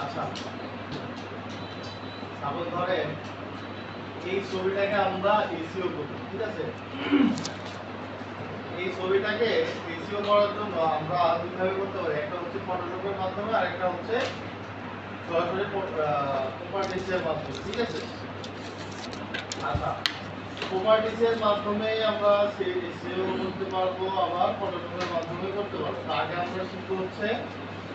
আচ্ছা, সাপোজ ধরেন এই ছবিটাকে আমরা এসইও করব, ঠিক আছে? এই ছবিটাকে এসইও করার জন্য আমরা দুইভাবে করতে পারি, একটা হচ্ছে ফটোশপের মাধ্যমে আর একটা হচ্ছে সরাসরি প্রপার্টিসের মাধ্যমে, ঠিক আছে? আচ্ছা, প্রপার্টিসের মাধ্যমে আমরা সেই এসইও করতে পারবো, আবার ফটোশপের মাধ্যমে করতে পারবো। আগে আমরা শিখবো হচ্ছে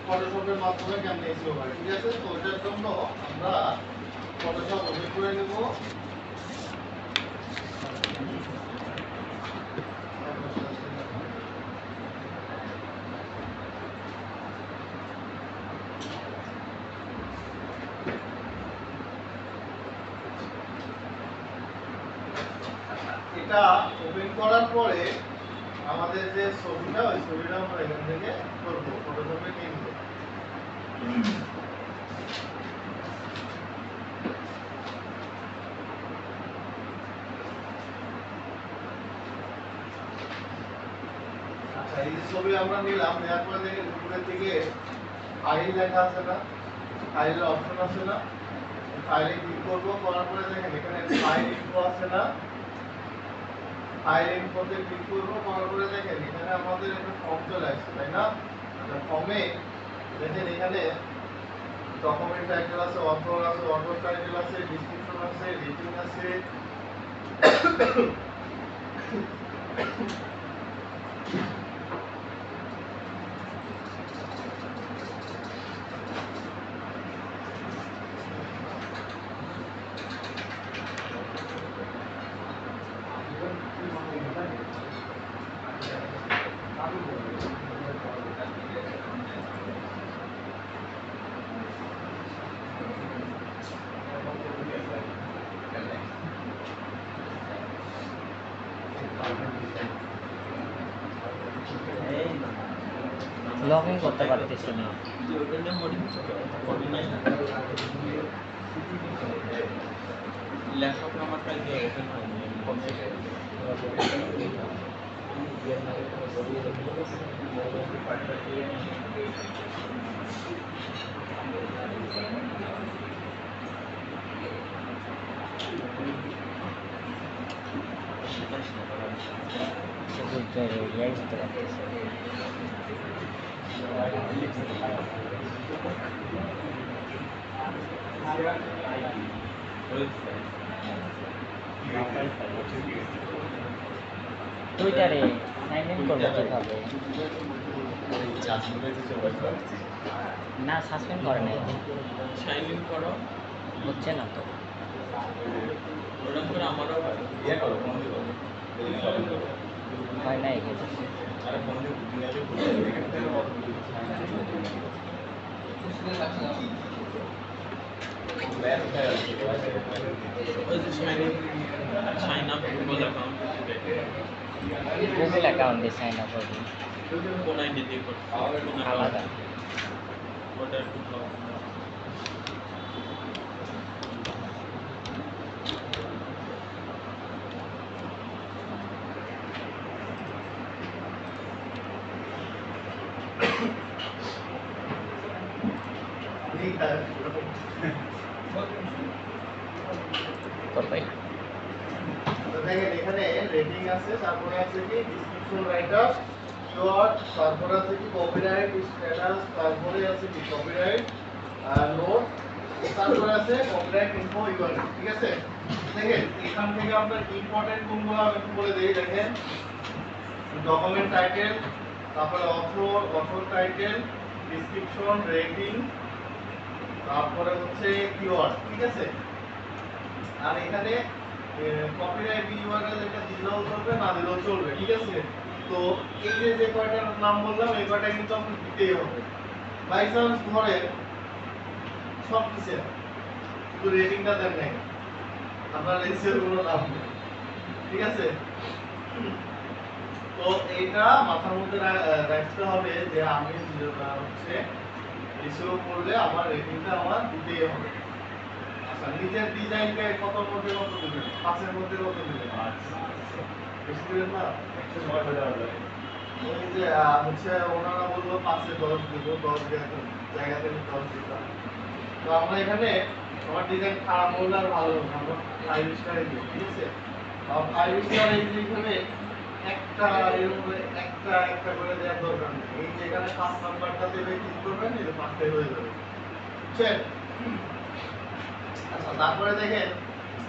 ফটোশপের মাধ্যমে কেমন এসইও হয়, ঠিক আছে? তো ওটার জন্য আমরা ফটোশপ ওপেন করে নেব। এটা ওপেন করার পরে আমাদের যে ছবিটা, ওই ছবিটা আমরা এখান থেকে করব, ফটোশপে নিয়ে নেব। আচ্ছা, এই ছবি আমরা নিলাম, নেওয়ার পরে দেখেন উপরের দিকে ফাইল লেখা আছে না, ফাইলের অপশন আছে না, ফাইলে ক্লিক করব, করার পরে দেখেন এখানে ফাইল ইনফো আছে না, ফাইল ইনফোতে ক্লিক করব, করার পরে দেখেন এখানে আমাদের একটা ফর্ম চলে আসছে, তাই না? ফর্মে দেখেন এখানে ডকুমেন্ট টাইটেল আছে, অথর টাইটেল আছে, ডেসক্রিপশন আছে, রেটিং আছে, লগ ইন করতে পারতেছি না। ল্যাপটপ নাম্বারটা দিয়ে ওপেন বুঝতে পারতেছি। টুইটারে সাইন ইন করবো কিভাবে? না, সাসপেন্ড করে নাই, সাইন ইন করো, হচ্ছে না তো। ওরকম করে আমারও হয় না এখানে। Sign up Google account Google অ্যাকাউন্টে সাইন আপ হবে কোন আইডি দিয়ে করতে কোন আলাদা। ওটা একটু ব্লক করবে। তো দেখেন এখানে রেটিং আছে, তারপরে আছে কি ডিসক্রিপশন রাইটার, কিওয়ার্ড, তারপরে আছে কি কপিরাইট স্ট্যাটাস, তারপরে আছে কি কপিরাইট নোট, তারপরে আছে কপিরাইট ইনফো ইউআরএল। ঠিক আছে, দেখেন এখান থেকে আপনার ইম্পর্টেন্ট কোনগুলো আমি একটু বলে দেই। দেখেন ডকুমেন্ট টাইটেল, তারপরে অথর টাইটেল, ডিসক্রিপশন, রেটিং, তারপরে হচ্ছে কিওয়ার্ড। ঠিক আছে, আর এখানে কপিরাইট ইউআরএল এটা দিলেও চলবে, না দিলেও চলবে। ঠিক আছে, তো এই যে কয়টার নাম বললাম এই কয়টা কিন্তু আপনি দিতেই হবে। বাই চান্স ধরে সব কিছু তো রেটিংটা দেন নাই, আপনার এসিওর কোনো লাভ নেই। ঠিক আছে, তো এইটা মাথার মধ্যে রাখতে হবে যে আমি হচ্ছে এসিও করলে আমার রেটিংটা আমার দিতেই হবে। আচ্ছা, নিজের ডিজাইনকে কত মধ্যে কত দিবেন? 5 এর মধ্যে কত দিবেন? বেশি দিবেন না, ওই যে হচ্ছে ওনারা বললো 5 এ 10 দিব, 10 দিয়ে জায়গা থেকে 10 দিতাম। তো আমরা এখানে আমার ডিজাইন খারাপ হলে আর ভালো হবে না, আমরা 5 স্টারে দিই। ঠিক আছে, 5 স্টার এই যে এখানে একটা এর উপরে একটা একটা করে দেওয়ার দরকার নেই। এই যে এখানে 5 নাম্বারটা দেবে, ক্লিক করবেন, এই যে 5টাই হয়ে যাবে। বুঝছেন? আচ্ছা, তারপরে দেখেন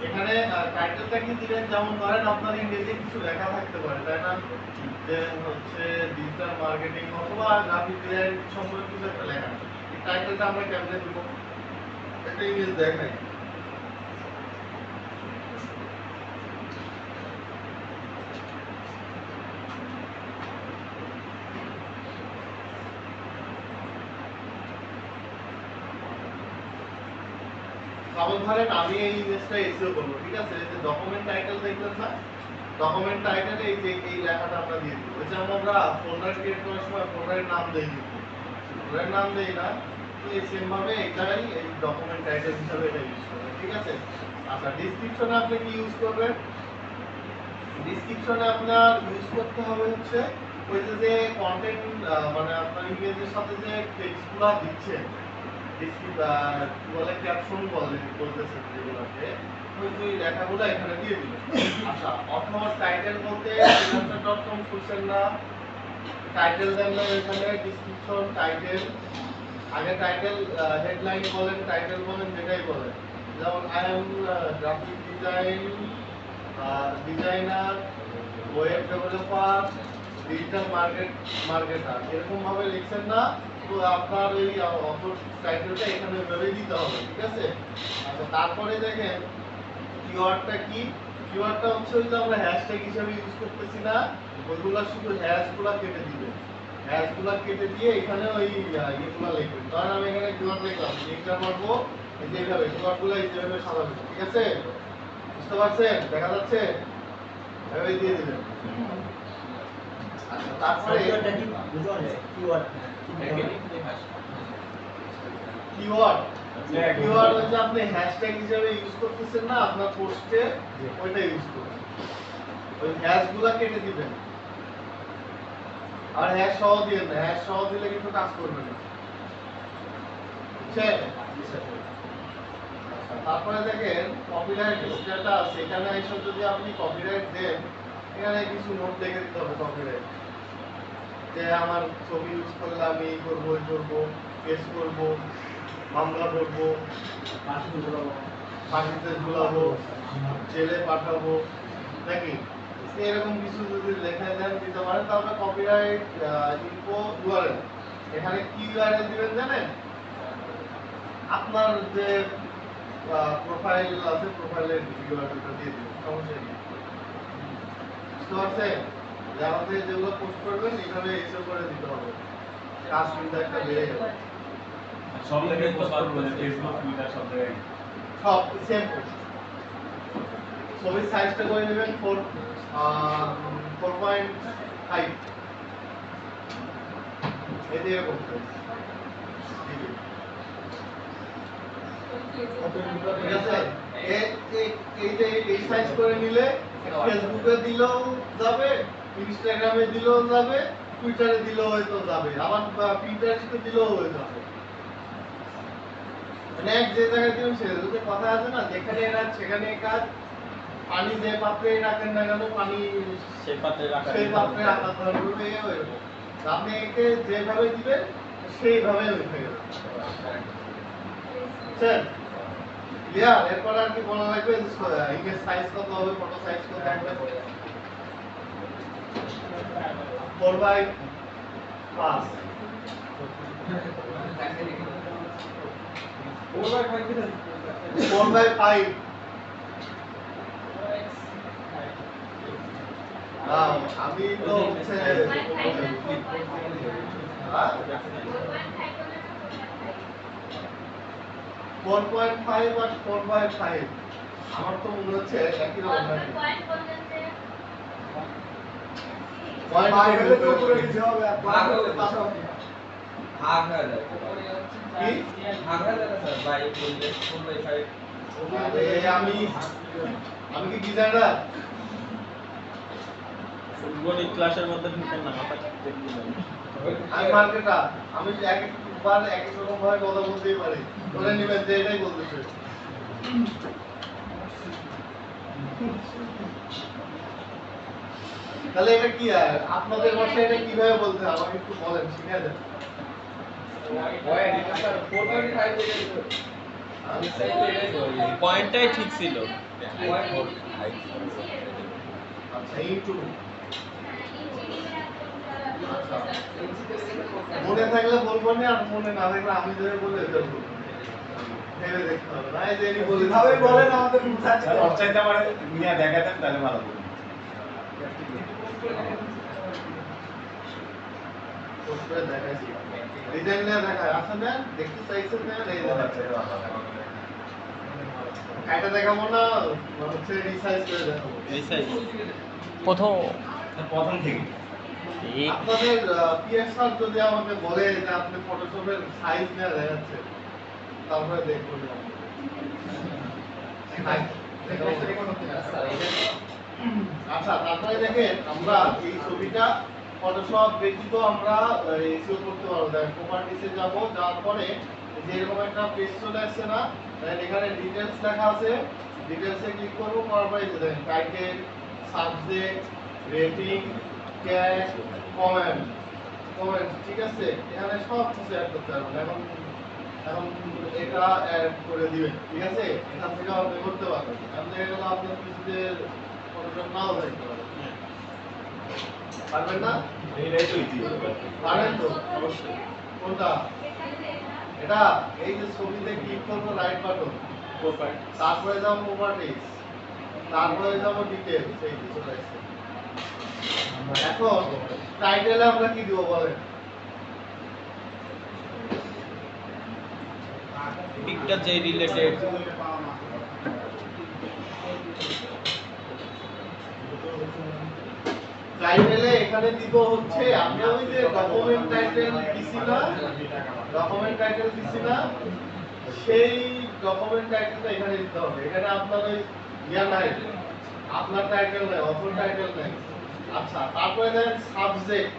এখানে টাইটেলটা কি দিবেন, যেমন ধরেন আপনার ইংরেজি কিছু লেখা থাকতে পারে, তাই না? যে হচ্ছে ডিজিটাল মার্কেটিং অথবা গ্রাফিক ডিজাইন সম্পর্কে কিছু একটা লেখা। এই টাইটেলটা আমরা কেমনে দিব? একটা ইমেজ দেখাই। যেমন ধরেন আমি এই ইমেজটা এসইও করব। ঠিক আছে, যে ডকুমেন্ট টাইটেল দেখলেন না, ডকুমেন্ট টাইটেলে এই যে এই লেখাটা আমরা দিয়ে দিব। যেমন আমরা ফোল্ডার ক্রিয়েট করার সময় ফোল্ডারের নাম দেই, ফোল্ডারের নাম দেই না, তো এই সেম ভাবে এটাই এই ডকুমেন্ট টাইটেল হিসেবে এটা ইউজ করবেন। ঠিক আছে, আচ্ছা ডেসক্রিপশনে আপনি কি ইউজ করবেন? ডেসক্রিপশনে আপনার ইউজ করতে হবে হচ্ছে ওই যে কন্টেন্ট, মানে আপনার ইমেজের সাথে যে টেক্সটগুলো দিচ্ছে, কি বলে ক্যাপশন বলতেছেন যেগুলোকে, ওই যে লেখাগুলো এখানে দিয়ে দিবেন। আচ্ছা, অথবা টাইটেল বলতে freelancer.com খুলছেন না, টাইটেল দেন না এখানে, ডেসক্রিপশন টাইটেল, আগে টাইটেল হেডলাইন বলেন, টাইটেল বলেন, যেটাই বলেন। যেমন I am graphic designer, web developer, digital marketer, এরকম ভাবে লিখছেন না, তো আপনার ওই অথর টাইটেলটা এখানে ভেবে দিতে হবে। ঠিক আছে, আচ্ছা তারপরে দেখেন কিওয়ার্ডটা কি। কিওয়ার্ডটা হচ্ছে ওই যে আমরা হ্যাশট্যাগ হিসেবে ইউজ করতেছি না, ওইগুলা শুধু হ্যাশগুলা কেটে দিবে, হ্যাশগুলা কেটে দিয়ে এখানে ওই ইয়েগুলা লিখবেন। ধরেন আমি এখানে কিওয়ার্ড লিখলাম, লিখতে পারবো এই যে এইভাবে কিওয়ার্ডগুলো এইভাবে সাজাবেন। ঠিক আছে, বুঝতে পারছেন? দেখা যাচ্ছে? এভাবে দিয়ে দিবেন। আচ্ছা, তারপরে কিওয়ার্ড, কিওয়ার্ড হচ্ছে আপনি হ্যাশট্যাগ হিসেবে ইউজ করতেছেন না আপনার পোস্টে, ওইটা ইউজ করুন। ওই হ্যাশগুলা কেটে দিবেন, আর হ্যাশ সহ দিবেন না, হ্যাশ সহ দিলে কিন্তু কাজ করবে না। বুঝছেন? তারপরে দেখেন কপিরাইট স্ট্যাটাস, এখানে এসে যদি আপনি কপিরাইট দেন, এখানে কিছু নোট লিখে দিতে হবে কপিরাইট, যে আমার ছবি ইউজ করলে আমি এই করবো, ওই করবো, কেস করবো, মামলা করবো, ফাঁসিতে ঝুলাবো, জেলে পাঠাবো, নাকি এরকম কিছু যদি লেখা দেন দিতে পারেন, তাহলে কপিরাইট ইনফো ইউআরএল, এখানে কি ইউআরএল দিবেন জানেন? আপনার যে প্রোফাইল আছে, প্রোফাইলের ইউআরএলটা দিয়ে দিবেন, সমস্যা নেই। বুঝতে পারছেন? যে আমাদের যেগুলো পোস্ট করবেন এইভাবে এসে করে দিতে হবে, কাজ কিন্তু একটা বেড়ে যাবে। সব জায়গায় পোস্ট করবো, ফেসবুক, টুইটার সব জায়গায় সব সেম পোস্ট। ছবির সাইজটা করে নেবেন 4 4.5 এই যে এরকম size। ঠিক আছে এই যে এই সাইজ করে নিলে ফেসবুকে দিলেও যাবে, ইনস্টাগ্রামে দিলেও যাবে, টুইটারে দিলেও হয়তো যাবে, আবার পিন্টারেস্টে দিলেও হয়ে যাবে। মানে এক যে জায়গায় দিবেন সে কথা আছে না, যেখানে এরা সেখানে কাজ। পানি যে পাত্রে রাখেন না কেন, পানি সেই পাত্রে রাখা সেই পাত্রে রাখা থাকবে এরকম। আপনি একে যেভাবে দিবেন সেইভাবে হয়ে যাবে। Sir clear? এরপর আর কি বলা লাগবে? ইমেজ সাইজ কত হবে, ফটো সাইজ কত হবে? 4/5 4/5 আমি তো হচ্ছে 4.5 আর 4/5 আমার তো মনে হচ্ছে একই রকম হয়। পয়েন্ট ভাগ হলে তো উপরে কিছু হবে, আর ভাগ হলে কি? ভাগ হয়ে যায় স্যার, বাই বললে 4/5 আরে আমি কি ডিজাইনার? গণিত ক্লাসের মধ্যে ঢুকেন না, মাথা দেখতে হবে। আমি মার্কেটার। আমি এক একবার এক এক রকম ভাবে কথা বলতেই পারি। ধরে নিবেন যে এটাই বলতেছে। তাহলে এটা কি আর আপনাদের ভাষায় এটা কিভাবে বলতে হয় আমাকে একটু বলেন, শিখিয়ে দেন। স্যার 4.5 থেকে পয়েন্টটাই ঠিক ছিল। আচ্ছা ইনটু মনে থাকলে বলবো না, আর মনে না থাকলে আমি ধরে বলে দেবো। ভেবে দেখতে হবে না, এই যে ইনি বলে এভাবে বলেন আমাদের বুঝাচ্ছে। স্যার অর্চাইতে আমার নিয়ে দেখাতেন তাহলে ভালো হতো। পোস্ট করে দেখাইছি। ডিজাইন নিয়ে দেখায় আসেন না, দেখতে চাইছেন না, এই দেখাচ্ছে। এটা দেখাবো না, হচ্ছে রিসাইজ করে দেখাবো। এই সাইজ প্রথম প্রথম থেকে এই আপনাদের পিএস স্যার যদি আমাকে বলে যে আপনি ফটোশপের সাইজ নিয়ে দেখাচ্ছে, তারপরে দেখবো না। আচ্ছা তারপরে দেখেন আমরা এই ছবিটা ফটোশপ ব্যতীত আমরা এসিও করতে পারবো। দেখেন প্রপার্টিসে যাব, যাওয়ার পরে যে এরকম একটা পেজ চলে আসছে না, দেখেন এখানে ডিটেইলস লেখা আছে, ডিটেইলসে ক্লিক করব, করার পরে এই যে দেখেন title, subject, rating, tag, comment, ঠিক আছে? এখানে সব কিছু অ্যাড করতে পারবেন। এখন এটা অ্যাড করে দিবেন, ঠিক আছে? এখান থেকে আপনি করতে পারবেন। এখান থেকে গেলে আপনার কিছুতে ফটোশপ নাও দেখতে পারবেন। পারবেন না? এইটাই তো ইতিহাস। পারেন তো? অবশ্যই। কোনটা? এটা এই যে ছবিতে ক্লিক করবো রাইট বাটন, তারপরে যাব প্রপার্টিজ, তারপরে যাব ডিটেইলস, এই যে চলে আসছে। এখন টাইটেলে আমরা কি দিব বলেন? পিকটা যে রিলেটেড টাইটেলে এখানে দিব হচ্ছে আমরা ওই যে ডকুমেন্ট টাইটেল দিছি না, ডকুমেন্ট টাইটেল দিছি না, সেই ডকুমেন্ট টাইটেলটা এখানে দিতে হবে। এখানে আপনার ওই ইয়া নাই, আপনার টাইটেল নাই, অপর টাইটেল নাই। আচ্ছা তারপরে দেন সাবজেক্ট,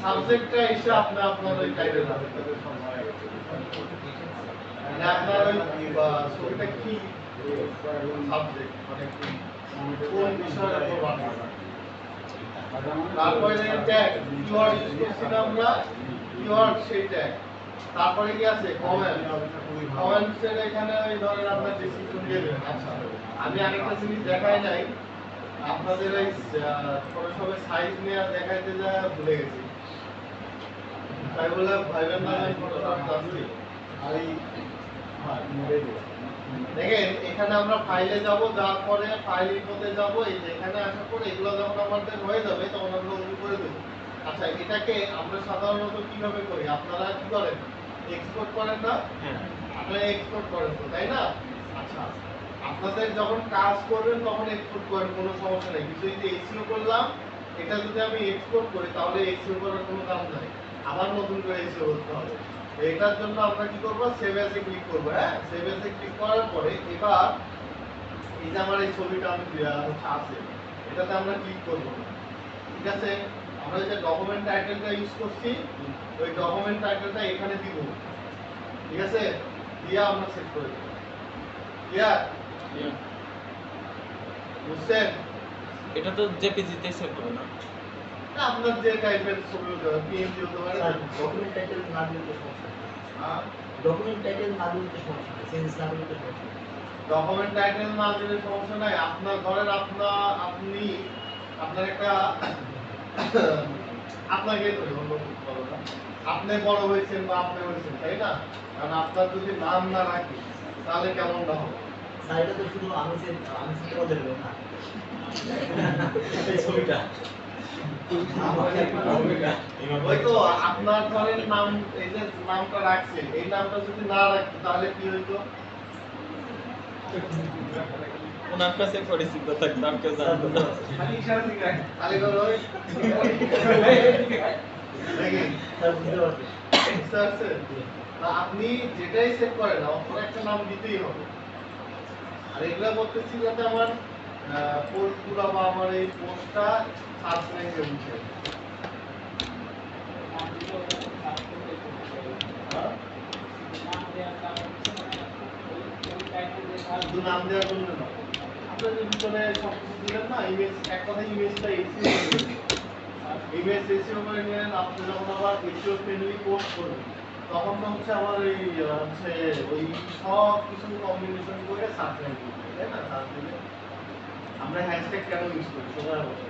সাবজেক্টটা এসে আপনার ওই টাইটেল হবে। মানে আপনার ওই ছবিটা কি সাবজেক্ট, মানে কি কোন বিষয়ের উপর বানানো। তারপরে দেখেন ট্যাগ, কিওয়ার্ড ইউজ করছি না আমরা, কিওয়ার্ড সেই ট্যাগ। তারপরে কি আছে কমেন্ট, কমেন্টসের এখানে ওই ধরেন আপনার ডেসক্রিপশন দিয়ে দেবেন। আচ্ছা আমি আরেকটা জিনিস দেখাই নাই আপনাদের, এই ফটোশপের সাইজ নিয়ে দেখাইতে যা ভুলে গেছি, তাই বলে ভাইবেন না আমি ফটোশপ জানছি। আর এই দেখেন এখানে আমরা ফাইলে যাব, যাওয়ার পরে ফাইল ইনফোতে যাব, এই যে এখানে আসার পরে এগুলো যখন আমাদের হয়ে যাবে তখন আমরা ওপেন করে দেব। আচ্ছা এটাকে আমরা সাধারণত কিভাবে করি, আপনারা কি করেন? এক্সপোর্ট করেন না? আপনারা এক্সপোর্ট করেন তো, তাই না? আচ্ছা আপনাদের যখন কাজ করবেন তখন এক্সপোর্ট করেন, কোনো সমস্যা নেই, কিন্তু এই যে এসিও করলাম এটা যদি আমি এক্সপোর্ট করি তাহলে এসিও করার কোনো কাজ নাই, আবার নতুন করে এসিও করতে হবে। এটার জন্য আমরা কি করবো, সেভ অ্যাজে ক্লিক করবো। হ্যাঁ, সেভ অ্যাজে ক্লিক করার পরে এবার এই যে আমার এই ছবিটা আমি আছে এটাতে আমরা ক্লিক করবো, ঠিক আছে। আমরা যে ডকুমেন্ট টাইটেলটা ইউজ করছি ওই ডকুমেন্ট টাইটেলটা এখানে দিব, ঠিক আছে, দিয়ে আমরা সেভ করে দেবো। ক্লিয়ার? বুঝছেন? এটা তো জেপিজিতে সেভ হবে না? না, আপনার যে টাইপের ছবি হতে পারে, পিএনজি হতে পারে। ডকুমেন্ট টাইটেল না দিলে তো সমস্যা নেই। হ্যাঁ, ডকুমেন্ট টাইটেল না দিলে তো সমস্যা নেই, চেঞ্জ না দিলে তো সমস্যা নেই। ডকুমেন্ট টাইটেল না দিলে সমস্যা নাই। আপনার ধরেন আপনি আপনার একটা আপনাকে ধরি, অন্য কিছু বলো না, আপনি বড় হয়েছেন বা আপনি হয়েছেন, তাই না? কারণ আপনার যদি নাম না রাখি তাহলে কেমন না হবে? স্যার, এটা তো শুধু আমি চিন্তা করে দেবো না এই ছবিটা ওই তো আপনার ধরেন নাম, এই যে নামটা রাখছেন এই নামটা যদি না রাখতো তাহলে কি হইতো? ওনার কাছে পরিচিত থাকতো, আর কেউ জানতো না। তাহলে করো ওই দেখি স্যার বুঝতে পারছি। বুঝতে পারছেন? তা আপনি যেটাই সেভ করেন অপর একটা নাম দিতেই হবে। আর এগুলা বলতেছি যাতে আমার পোস্টগুলো বা আমার এই পোস্টটা সার্চ র্যাঙ্কে উঠে। হ্যাঁ? শুধু নাম দেওয়ার জন্য না, আপনার যে ভিতরে সব কিছু দিলেন না, ইমেজ, এক কথা ইমেজটা ইমেজ এসিও করে নিলেন। আপনি যখন আবার এসিও ফ্রেন্ডলি পোস্ট করবেন তখন তো হচ্ছে আমার এই হচ্ছে ওই সব কিছু কম্বিনেশন করে সার্চ র্যাঙ্ক করবে, তাই না? সার্চ দিলে আমরা হ্যাশট্যাগ কেন ইউজ করি সবাই বলে,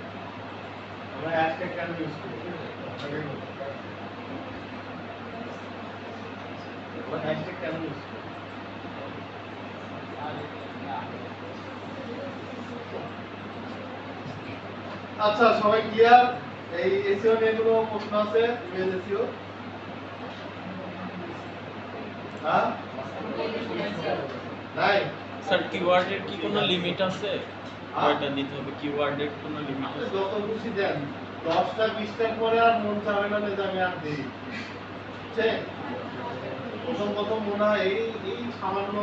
আমরা হ্যাশট্যাগ কেন ইউজ করি? আমরা হ্যাশট্যাগ কেন ইউজ করি? আচ্ছা, সবাই ক্লিয়ার? এই এসিও নিয়ে কোনো প্রশ্ন আছে? Image SEO? হ্যাঁ, নাই? স্যার কিওয়ার্ডের কি কোনো লিমিট আছে? কয়টা দিতে হবে? কিওয়ার্ডের কোনো লিমিট আপনি আছে? যত খুশি দেন, 10টা 20টার পরে আর মন চাবে না যে আমি আর দিই, বুঝছেন? প্রথম মনে হয় এই সামান্য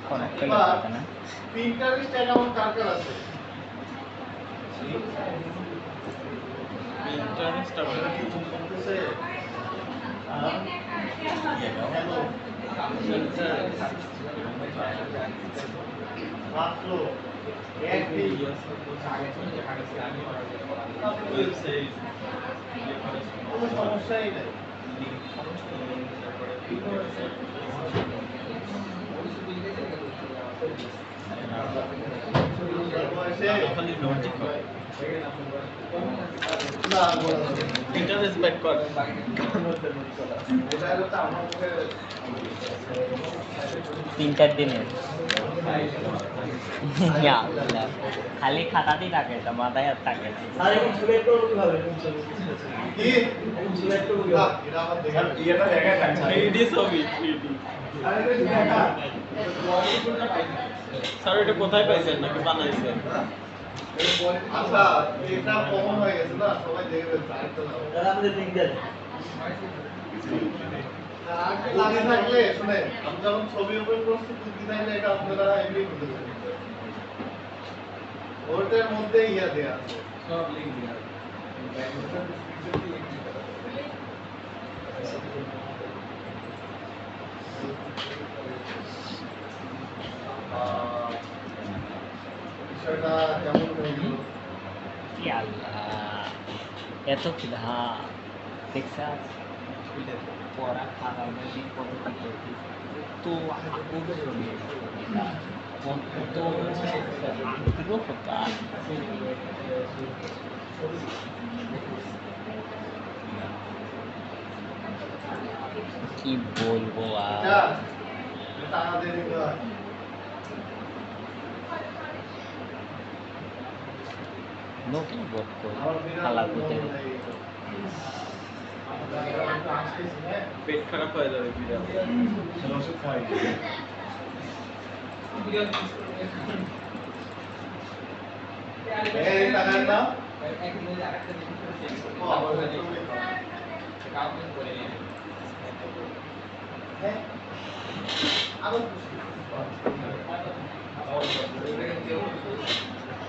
কনেক্ট এবার করতে না। Pinterest অ্যাকাউন্ট কার কার আছে? ইন্টারেস্ট আপনার করতেছে? হ্যালো, মাত্র একদিন কোনো সমস্যাই নেই। খালি লজিক হয়। না, বলা যাবে না। ইন্টারেস্ট ব্যাক কর। এটা হচ্ছে আমার পক্ষে 3-4 দিনের ইয়া আল্লাহ, খালি খাতাতেই থাকে, এটা মাথায় আর থাকে না। স্যার, এখন সিলেক্ট করবো কিভাবে? এখন ছবি কি? এখন সিলেক্ট করবো না, কিভাবে? এটা আমার দেখা নেই। 3D ছবি 3D। স্যার এটা কোথায় পাইছেন নাকি বানাইছেন? আচ্ছা, এটা কমন হয়ে গেছে না, সবাই দেখে ফেলছে, আরেকটা দাও। তাহলে আমাদের লিঙ্ক দেন। আরেকটা লাগে থাকলে শুনেন, আমি যখন ছবি ওপেন করছি কুকি থাকলে এটা আপনারা এমনি করতে পারেন। ওটার মধ্যে ইয়া দেয়া আছে। সব লিঙ্ক দেওয়া আছে। বিষয়টা কেমন হয়ে গেল? ইয়া আল্লাহ, এত ক্ষুধা দেখছা? পড়া খাওয়া মধ্যে কত কি করছি তো আগুন ছড়িয়ে এটা কত আগ্রহ কথা কি বলবো আর এটা টাকা দিয়ে দিতে হয়। নতুন বোধ করি আমার বিরাট আলাদা মন হতে হয়ে গেল। আসতেছি, হ্যাঁ? পেট খারাপ হয়ে যাবে বিড়াল। চলো ওষুধ খাওয়াই দিই। এই টাকার নাম? ও, কাউকে আবার তুমি। করে নিয়ে হ্যাঁ? আরো খুশি।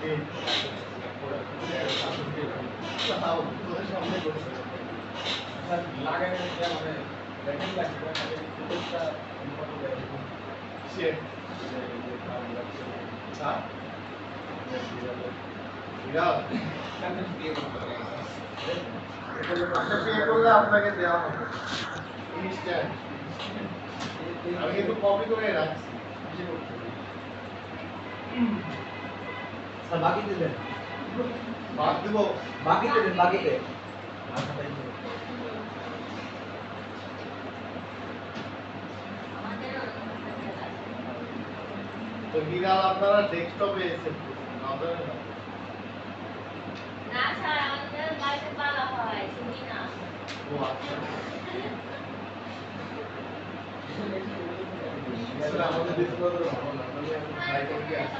এই। তাও তোদের সামনে করছে। সে। হ্যাঁ? বিড়াল? আপনি পে করলে আপনাকে দেওয়া হবে ইনস্ট্যান্ট। আমি কিন্তু কপি করে রাখছি কিছু করতে হবে। স্যার বাকিতে দেন, বাদ দিব। বাকিতে দেন, বাকিতে। তো বিড়াল আপনারা ডেস্কটপে সেভ করুন আমাদের না। না স্যার আমাদের বাড়িতে পালা হয় শুনি না ও আচ্ছা। আসলে আমাদের ডিসপ্লে ভালো না, আমি এখন ট্রাই করতে আসি।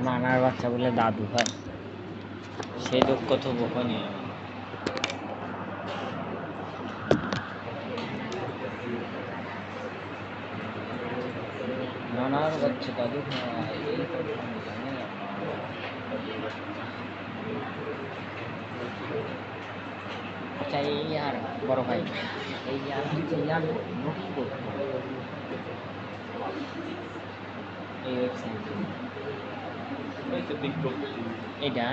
নানার বাচ্চা বলে দাদু হয়, সেই দুঃখ তো বোকনি। নানার বাচ্চা দাদু হয়, এই তো আমি জানি না। আচ্ছা এই আর বড় ভাই, এই আর হচ্ছে ইয়ার নোটিস করতে হবে এই ওয়েবসাইট ওই তো বিজ্ঞপ্তি। এটা,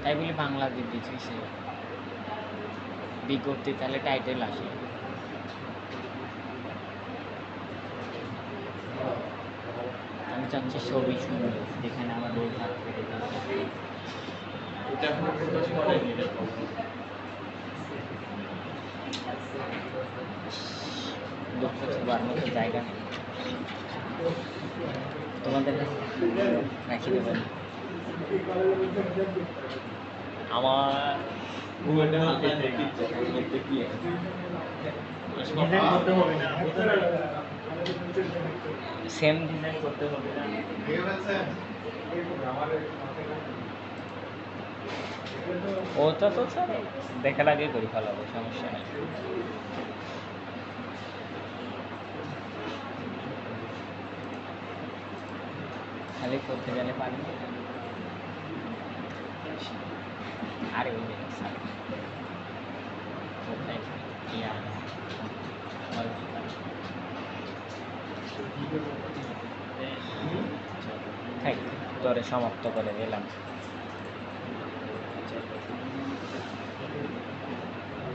তাই বলে বাংলা দিয়ে দিচ্ছি সে বিজ্ঞপ্তি, তাহলে টাইটেল আসে। আমি চাচ্ছি ছবি সুন্দর, যেখানে আমার রোল থাকবে। এটা এখনো প্রকাশ করেনি এটা তো। দুঃখ ছোবার মতো জায়গা নেই তোমাদের কাছে, রাখি দেবেন। আমার ওটা হাতে দেখতে করতে কি আছে? ডিজাইন করতে হবে না। সেম ডিজাইন করতে হবে না। ভেবে ফেলছেন? ওটা তো স্যার দেখার আগে করে ফেলাবো, সমস্যা নেই। খালি করতে গেলে পারি না। আরে ওই যে স্যার কোথায় ইয়া থাক, তোরে সমাপ্ত করে দিলাম।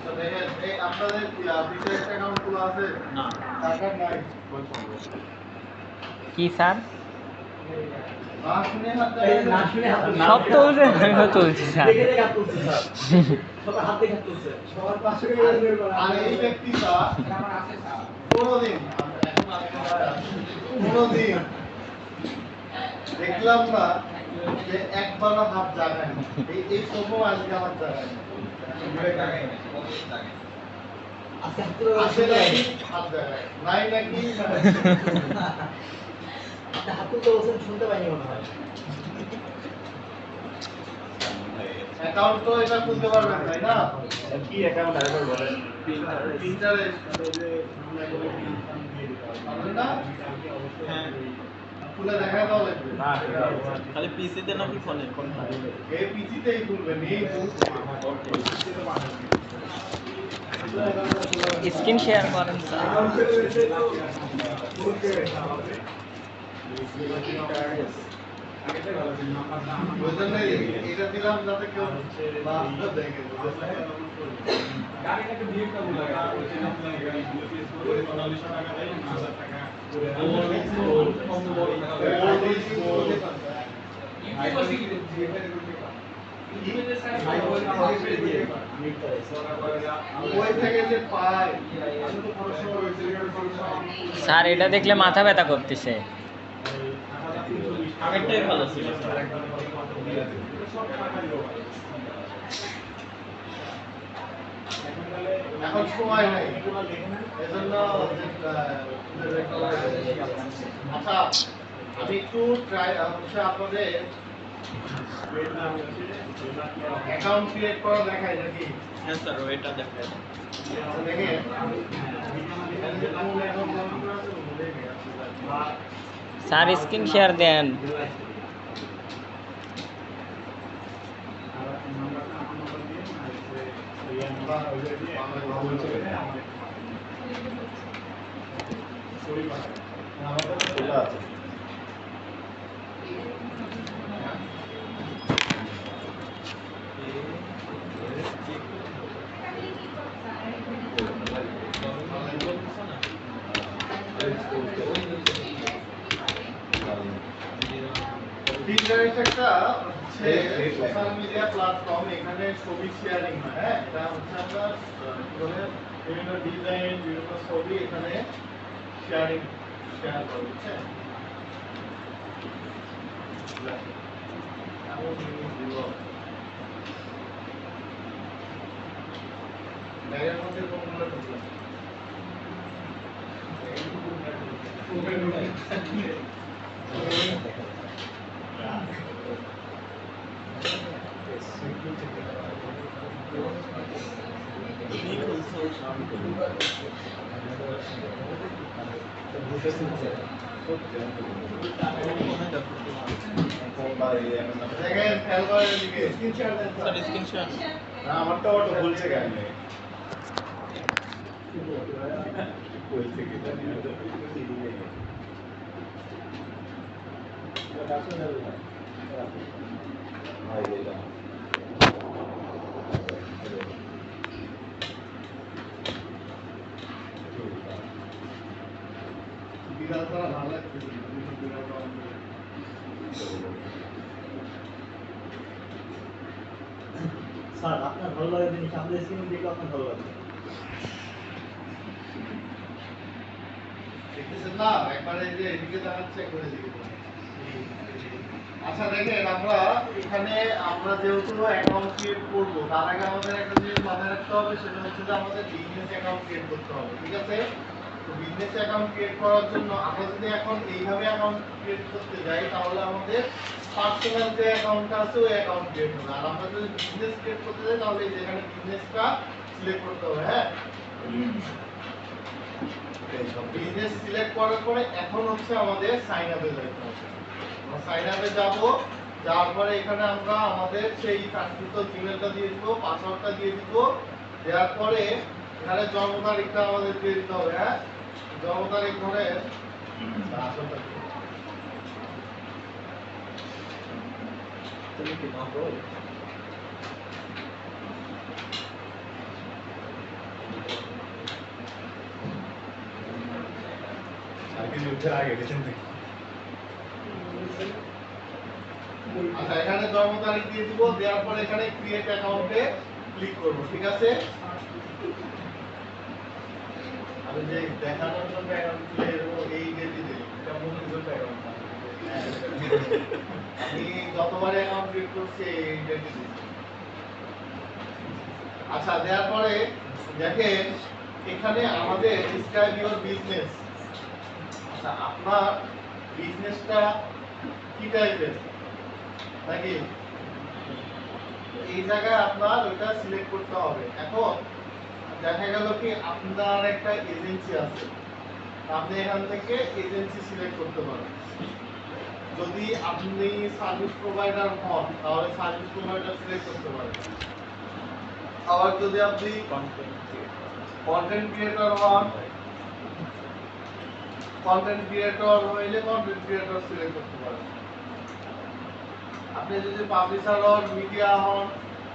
তো দেখেন এই আপনাদের বিকাশ অ্যাকাউন্ট খোলা আছে? না টাকা নাই। কি স্যার? না শুনে হাত এই দেখান। না শুনে হাত তুলছে। সব তুলছে, আমিও তুলছি স্যার। দেখে দেখে হাত তুলছে স্যার। সবাই হাত দেখে হাত তুলছে। সবার পাশে আর এই ব্যক্তিটা কোনোদিন কোনোদিন দেখলাম না যে একবারও হাত জাগায় না। এই সময় আজকে আমার জাগায় না। আজকে হাত তুলে আসে নাকি হাত জাগায়, নাই নাকি আপনি হাত তুলতে বলছেন, শুনতে পাইনি মনে হয়। অ্যাকাউন্ট তো এটা খুলতে পারবেন তাই না? কি অ্যাকাউন্ট আরেকবার বলেন। ইন্টারেস্ট পারবেন না? হ্যাঁ খুলে দেখা দাও লাগবে। না, এটা খালি পিসিতে নাকি ফোনে কোনটা? এই পিসিতেই খুলবেন, এই খুলবেন। ওকে স্ক্রিন শেয়ার করেন স্যার। ওই জন্যই এটা দিলাম যাতে কেউ না দেখে। গাড়িটাকে দিয়ে একটা বলা গেছে ওইখানে আপনার গাড়ি ইউপিএস করে 45 টাকা দেয় 1000 টাকা ওই থেকে যে পায় স্যার এটা দেখলে মাথা ব্যথা করতেছে। আগেরটাই ভালো ছিল এখন সময় নাই এজন্য আচ্ছা আমি একটু ট্রাই হচ্ছে আপনাদের অ্যাকাউন্ট ক্রিয়েট করা দেখাই নাকি হ্যাঁ স্যার ওইটা দেখায় দেখেন এখানে যে কোন অ্যাকাউন্ট করা আছে দেখে স্যার স্ক্রিন শেয়ার দেন। Pinterest একটা হচ্ছে সোশ্যাল মিডিয়া প্ল্যাটফর্ম, এখানে ছবি শেয়ারিং হয়। হ্যাঁ, এটা হচ্ছে আপনার বিভিন্ন ডিজাইন, বিভিন্ন ছবি এখানে শেয়ার করে, বুঝছেন? এমন জিনিস দিব ব্যাগের মধ্যে কোনগুলো ঢুকলো? দেখেন খেয়াল করেন এদিকে স্ক্রিনশট দেন স্যার স্ক্রিনশট না আমারটা অটো বলছে কেন বিড়াল তো ভালো লাগছে স্যার আপনার ভালো লাগে জিনিস আমাদের স্ক্রিন দেখলে আপনার ভালো লাগে। দেখতেছেন না একবারে এই যে এদিকে দেখাচ্ছে একবারে এদিকে। আচ্ছা দেখেন আমরা এখানে আমরা যেহেতু অ্যাকাউন্ট ক্রিয়েট করব তার আগে আমাদের একটা জিনিস মাথায় রাখতে হবে, সেটা হচ্ছে যে আমাদের বিজনেস অ্যাকাউন্ট ক্রিয়েট করতে হবে, ঠিক আছে? তো বিজনেস অ্যাকাউন্ট ক্রিয়েট করার জন্য আমরা যদি এখন এইভাবে অ্যাকাউন্ট ক্রিয়েট করতে যাই তাহলে আমাদের পার্সোনাল যে অ্যাকাউন্টটা আছে ওই অ্যাকাউন্ট ক্রিয়েট হবে। আর আমরা যদি বিজনেস ক্রিয়েট করতে যাই তাহলে এই যেখানে বিজনেসটা সিলেক্ট করতে হবে। হ্যাঁ, বিজনেস সিলেক্ট করার পরে এখন হচ্ছে আমাদের সাইন আপে যেতে হবে। আমরা সাইন আপে যাব, যাওয়ার পরে এখানে আমরা আমাদের সেই কাঙ্ক্ষিত জিমেলটা দিয়ে দিব, পাসওয়ার্ডটা দিয়ে দিব। দেওয়ার পরে এখানে জন্ম তারিখটা আমাদের দিয়ে দিতে হবে। হ্যাঁ, জন্ম তারিখ ধরে আচ্ছা এখানে জন্ম তারিখ দিয়ে দিব, দেওয়ার পরে এখানে ক্রিয়েট অ্যাকাউন্টে ক্লিক করব, ঠিক আছে? আমি যে দেখানোর জন্য অ্যাকাউন্ট খুলে এই ডেটে দিই, এটা মনে জন্য অ্যাকাউন্ট আমি যতবার অ্যাকাউন্ট ক্রিয়েট করছি এই ডেটে দিই। আচ্ছা দেওয়ার পরে দেখেন এখানে আমাদের ডিসক্রাইব ইওর বিজনেস। আচ্ছা আপনার বিজনেসটা কি টাইপের নাকি এই জায়গায় আপনার ওইটা সিলেক্ট করতে হবে। এখন দেখা গেল কি আপনার একটা এজেন্সি আছে, আপনি এখান থেকে এজেন্সি সিলেক্ট করতে পারেন। যদি আপনি সার্ভিস প্রোভাইডার হন তাহলে সার্ভিস প্রোভাইডার সিলেক্ট করতে পারেন। আবার যদি আপনি কন্টেন্ট ক্রিয়েটর হন, কন্টেন্ট ক্রিয়েটর হইলে কন্টেন্ট ক্রিয়েটর সিলেক্ট করতে পারেন। আপনি যদি পাবলিশার হন, মিডিয়া হন,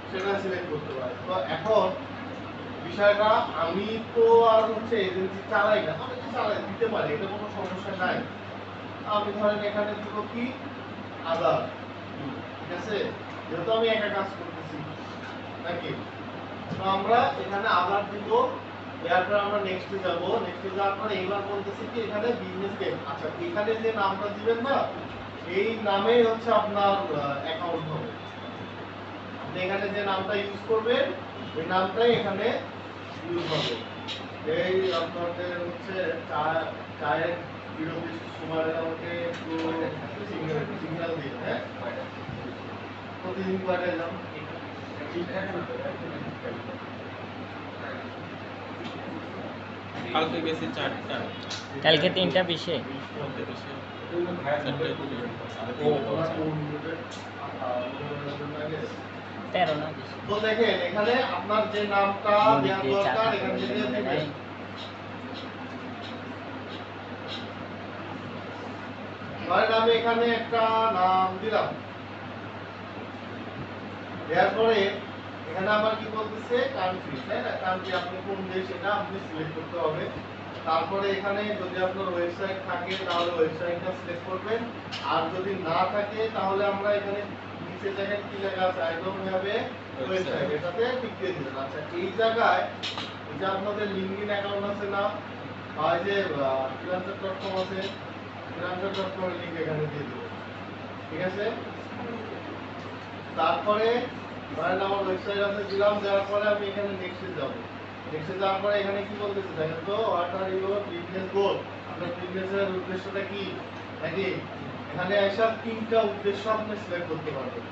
সেটা সিলেক্ট করতে পারেন। তো এখন বিষয়টা আমি তো আর হচ্ছে এজেন্সি চালাই না, আমি তো চালাই দিতে পারি, এটা কোনো সমস্যা নাই। আমি ধরেন এখানে দিব কি আদার, ঠিক আছে, যেহেতু আমি একা কাজ করতেছি নাকি, তো আমরা এখানে আদার দিব। এরপর আমরা নেক্সটে যাব, নেক্সটে যাওয়ার পরে এইবার বলতেছি কি এখানে বিজনেস নেম। আচ্ছা, এখানে যে নামটা দিবেন না, এই নামেই হচ্ছে আপনার অ্যাকাউন্ট হবে। আপনি এখানে যে নামটা ইউজ করবেন ওই নামটাই এখানে ইউজ হবে। এই আপনাদের হচ্ছে চায়ের বিরতি সময় আমাকে একটু সিগন্যাল দিন, হ্যাঁ, প্রতিদিন কয়টায় যান? কালকে গেছি 4টা কালকে 3:20 মধ্যে বেশি ও ওরা কোন রুটে আগে 13 না 20 তো দেখেন এখানে আপনার যে নামটা দেওয়ার দরকার এখান থেকে দিবেন। ধরেন আমি এখানে একটা নাম দিলাম, দেওয়ার পরে এখানে আবার কি বলতেছে কান্ট্রি, তাই না? কান্ট্রি আপনি কোন দেশ এটা আপনি সিলেক্ট করতে হবে। তারপরে এখানে যদি আপনার ওয়েবসাইট থাকে তাহলে ওয়েবসাইটটা সিলেক্ট করবেন, আর যদি না থাকে তাহলে আমরা এখানে নিচে দেখেন কি লেখা আছে I don't have a website, এটাতে টিক দিয়ে দিবেন। আচ্ছা, এই জায়গায় এই যে আপনাদের লিঙ্কডইন অ্যাকাউন্ট আছে না, বা এই যে freelancer.com আছে, freelancer.com এর লিংক এখানে দিয়ে দিবেন, ঠিক আছে। তারপরে ধরেন আমার ওয়েবসাইট আছে, দিলাম, দেওয়ার পরে আমি এখানে নেক্সটে যাব। নেক্সটে যাওয়ার পরে এখানে কি বলতেছে দেখেন তো, হোয়াট আর ইউর বিজনেস গোল, আপনার বিজনেসের উদ্দেশ্যটা কি, নাকি এখানে এসব 3টা উদ্দেশ্য আপনি সিলেক্ট করতে পারবেন।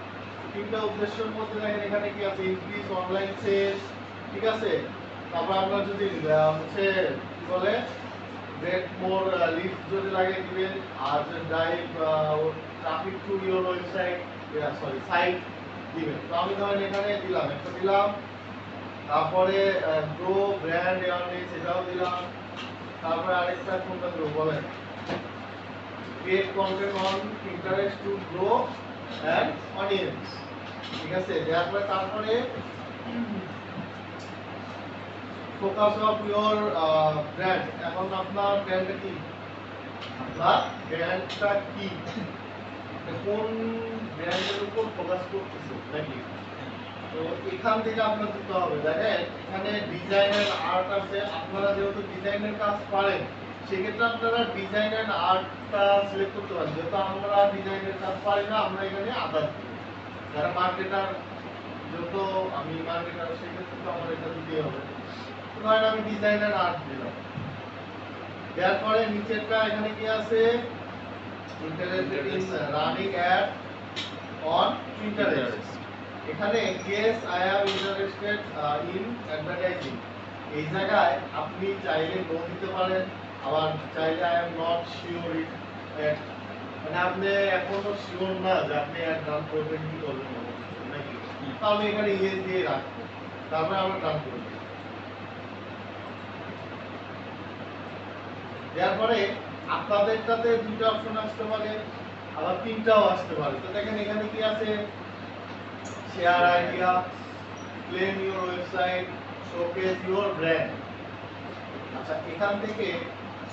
3টা উদ্দেশ্যের মধ্যে দেখেন এখানে কি আছে, ইনক্রিজ অনলাইন সেলস, ঠিক আছে। তারপর আপনার যদি হচ্ছে কি বলে গেট মোর লিডস যদি লাগে দিবেন, আর drive traffic to your website, sorry site দিবেন। তো আমি ধরেন এখানে দিলাম, একটা দিলাম, তারপরে গ্রো ব্র্যান্ড অ্যাওয়ারনেস এটাও দিলাম, তারপরে আরেকটা কোনটা গ্রো বলেন, create content on interest to grow and audience, ঠিক আছে। তারপরে ফোকাস অফ ইওর ব্র্যান্ড, এখন আপনার ব্র্যান্ডটা কি, আপনার ব্র্যান্ডটা কি, কোন ব্র্যান্ডের উপর ফোকাস করতেছে নাকি। তো এখান থেকে আপনার দিতে হবে। দেখেন এখানে ডিজাইনের আর্ট আছে, আপনারা যেহেতু ডিজাইনের কাজ পারেন সেক্ষেত্রে আপনারা ডিজাইন এন্ড আর্টটা সিলেক্ট করতে পারেন। যেহেতু আমরা ডিজাইনের কাজ পারি না, আমরা এখানে আদার দিই। যারা মার্কেটার, যেহেতু আমি মার্কেটার, সেক্ষেত্রে তো আমার এটা দিতেই হবে। ধরেন আমি ডিজাইন এন্ড আর্ট দিলাম, দেওয়ার পরে নিচেরটা এখানে কি আছে, interested in running ad on interest. এখানে yes I am interested in advertising, এই জায়গায় আপনি চাইলে নো দিতে পারেন, আবার চাইলে I am not sure it, মানে আপনি এখনো শিওর না যে আপনি অ্যাড রান করবেন কি করবেন নাকি, তো আমি এখানে ইয়েস দিয়ে রাখবো, তারপরে আমরা রান করব। দেওয়ার পরে আপনাদেরটাতে 2টা অপশন আসতে পারে, আবার 3টাও আসতে পারে। তো দেখেন এখানে কি আছে, share idea, claim your website, showcase your brand. আচ্ছা, এখান থেকে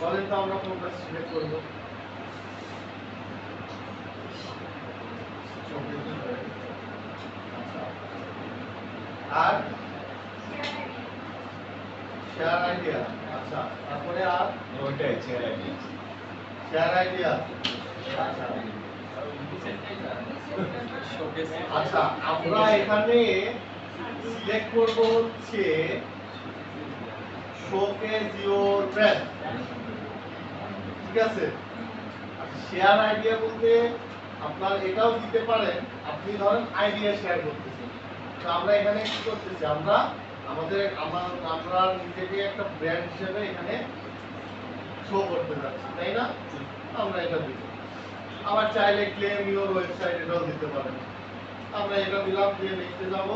বলেন তো আমরা কোনটা সিলেক্ট করব। আর শেয়ার আইডিয়া, আচ্ছা, তারপরে আর ওইটাই শেয়ার আইডিয়া। শেয়ার আইডিয়া, আচ্ছা। আচ্ছা, আমরা এখানে সিলেক্ট করব হচ্ছে শোকেস ইওর ব্র্যান্ড, ঠিক আছে। শেয়ার আইডিয়া বলতে আপনার এটাও দিতে পারেন, আপনি ধরেন আইডিয়া শেয়ার করতেছেন। তো আমরা এখানে কি করতেছি, আমরা আমরা নিজেকে একটা ব্র্যান্ড হিসেবে এখানে শো করতে যাচ্ছি, তাই না? আমরা এটা দিব। আবার চাইলে ক্লেম ইওর ওয়েবসাইট এটাও দিতে পারেন। আমরা এটা দিলাম, দিয়ে নেক্সটে যাব।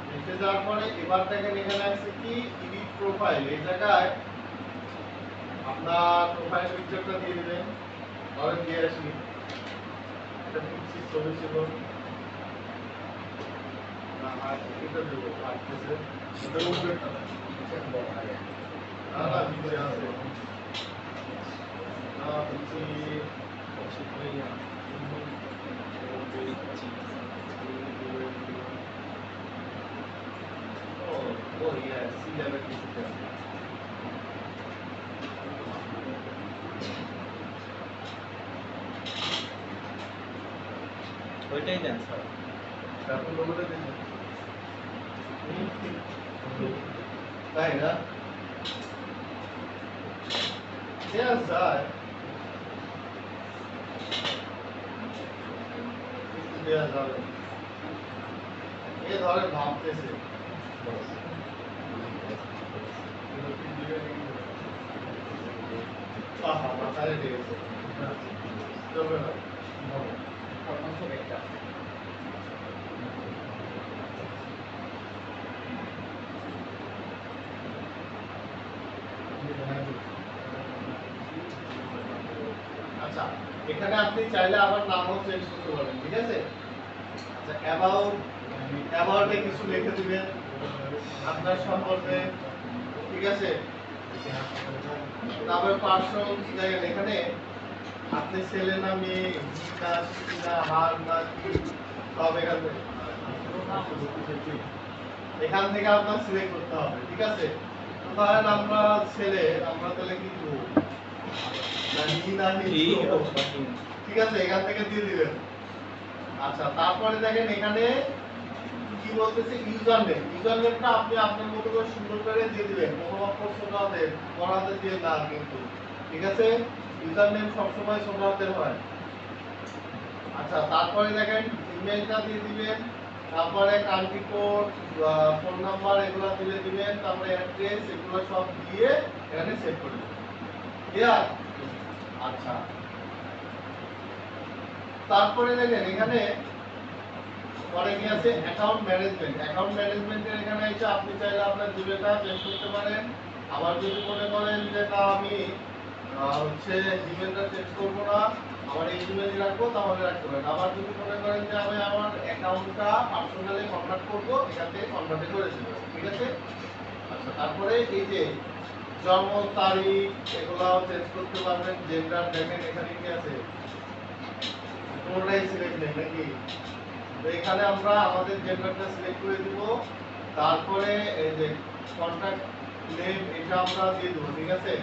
নেক্সটে যাওয়ার পরে এবার দেখেন এখানে আছে কি, এডিট প্রোফাইল এই জায়গায় আপনার প্রোফাইল পিকচারটা দিয়ে দিবেন। ধরেন দিয়ে আসি, এটা পিকচার ছবি ছিল না, আর এটা দেব আসতেছে, এটা উপরেরটা না, না নিচে আছে না, oh yes, C11 digital. ওইটাই দেন স্যার। তারপর লোগোটা দিন। তাই না? Yes, sir. দেয়া যাবে। এ ধরে ভাবতেছে। আহা, মাথায় লেগেছে। চলবে না। আচ্ছা, এখানে আপনি চাইলে আবার নামও চেঞ্জ করতে পারেন, ঠিক আছে? আচ্ছা, অ্যাবাউটে কিছু লিখে দিবেন আপনার সম্পর্কে, ঠিক আছে? তারপরে পার্সোনাল জায়গা এখানে আপনি ছেলে না মেয়ে, না স্ত্রী না হার না কি, সব এখান থেকে আপনার সিলেক্ট করতে হবে, ঠিক আছে? তো ধরেন আমরা ছেলে, আমরা তাহলে কি করব? না নি না নি, ঠিক আছে? এখান থেকে দিয়ে দিবেন। আচ্ছা, তারপরে দেখেন এখানে কি বলতেছে, ইউজার নেমটা আপনি আপনার মতো করে সুন্দর করে দিয়ে দিবেন, কোনো অক্ষর ছোট হাতের বড় হাতের দিয়ে না কিন্তু, ঠিক আছে? ইউজার নেম সবসময় ছোট হাতের হয়। আচ্ছা, তারপরে দেখেন ইমেলটা দিয়ে দিবেন, তারপরে কান্ট্রি কোড, ফোন নাম্বার এগুলো দিয়ে দিবেন, তারপরে অ্যাড্রেস এগুলো সব দিয়ে এখানে সেভ করে দিবেন। ক্লিয়ার? আচ্ছা, তারপরে দেখেন এখানে পরে কি আছে, অ্যাকাউন্ট ম্যানেজমেন্টের এখানে এসে আপনি চাইলে আপনার জিমেলটা চেঞ্জ করতে পারেন। আবার যদি মনে করেন যে না আমি হচ্ছে জিমেলটা চেঞ্জ করবো না, আমার এই জিমেলই রাখবো, তাহলে রাখতে পারেন। আবার যদি মনে করেন যে আমি আমার অ্যাকাউন্টটা পার্সোনালি কনভার্ট করবো, এখান থেকে কনভার্ট করে দেবো, ঠিক আছে? আচ্ছা, তারপরে এই যে জন্ম তারিখ এগুলাও চেঞ্জ করতে পারবেন। জেন্ডার দেখেন এখানে কি আছে, কোনটাই সিলেক্ট নেই নাকি? তো এখানে আমরা আমাদের জেন্ডারটা সিলেক্ট করে দিব। তারপরে এই যে কন্টাক্ট নেম এটা আমরা দিয়ে দেবো, ঠিক আছে?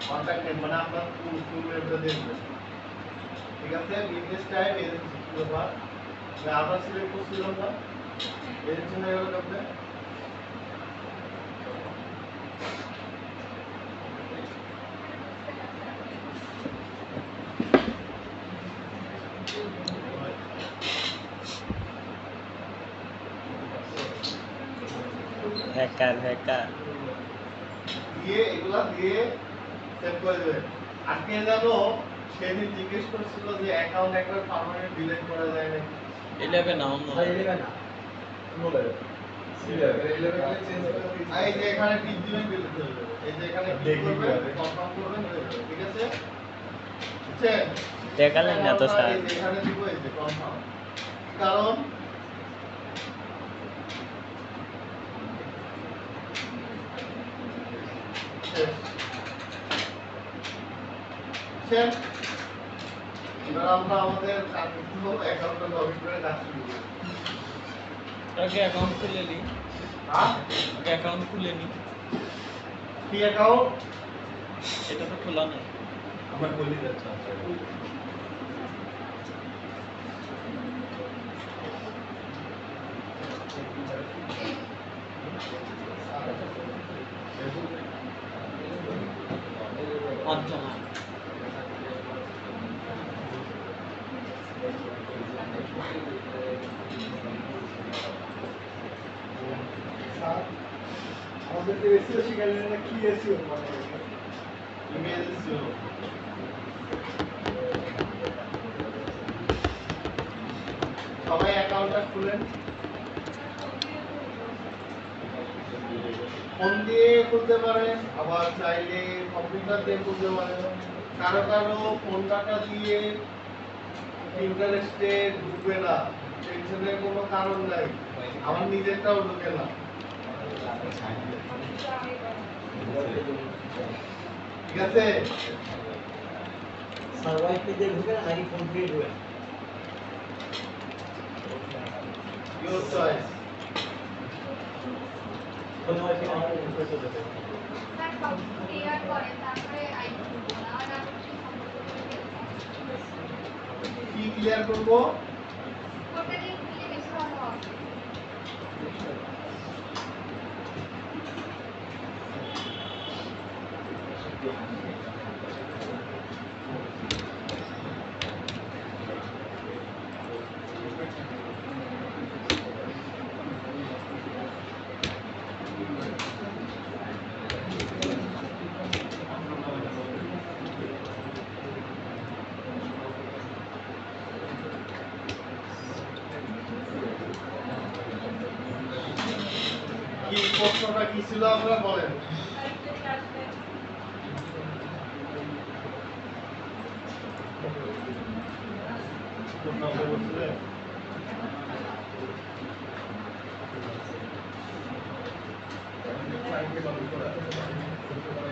কন্টাক্ট নেম মানে আপনার ফুল নেমটা দিয়ে দেবেন, ঠিক আছে? বিজনেস টাইপ এজেন্সি ব্যাপার আমরা সিলেক্ট করছিলাম না, এজেন্সি হয়ে গেল আপনি। হ্যাকার দিয়ে এগুলা দিয়ে সেভ করে দেবেন। আজকে জানো সেদিন জিজ্ঞেস করছিল যে অ্যাকাউন্ট একবার পার্মানেন্ট ডিলিট করা যায় নাকি? 11 না অন্য ভাই এলিভেন না এই যে এখানে টিক দিবেন ডিলিট হয়ে যাবে। এই যে এখানে ক্লিক করবেন, কনফার্ম করবেন, হয়ে যাবে, ঠিক আছে? বুঝছেন? দেখালেন না তো স্যার। এই যে এখানে দিব, এই যে কনফার্ম। কারণ এবার আমরা আমাদের অ্যাকাউন্টটা লগ ইন করে কাজ শুরু করব। আগে অ্যাকাউন্ট খুলে নি, অ্যাকাউন্ট খুলে নি। কি অ্যাকাউন্ট? এটা তো খোলা নেই। আমার বলি যাচ্ছে আচ্ছা আমাদের যে এসিও শিখালেন না, কি এসিও মানে ইমেল এসিও। সবাই অ্যাকাউন্টটা খুলেন। ফোন দিয়ে খুলতে পারেন, আবার চাইলে কম্পিউটার দিয়ে খুলতে পারেন। কারো কারো ফোন ডাটা দিয়ে ইন্টারেস্টে ঢুকবে না, টেনশনের কোনো কারণ নাই। আমার নিজেরটাও ঢুকে না। ঠিক আছে? স্যার ওয়াইফাই দিয়ে ঢুকে না নাকি ফোন দিয়ে ঢুকে? Your choice. ফোন ওয়াইফাই না হলে ঢুকে চলে যাবে। স্যার সব ক্লিয়ার করে তারপরে আইডি করবো না আর আমি কি ক্লিয়ার করবো? কোনটা দিয়ে খুলে বেশি ভালো হবে। কি প্রশ্নটা কি ছিল আমরা বলেন। কোন নাম্বার বলছিলেন?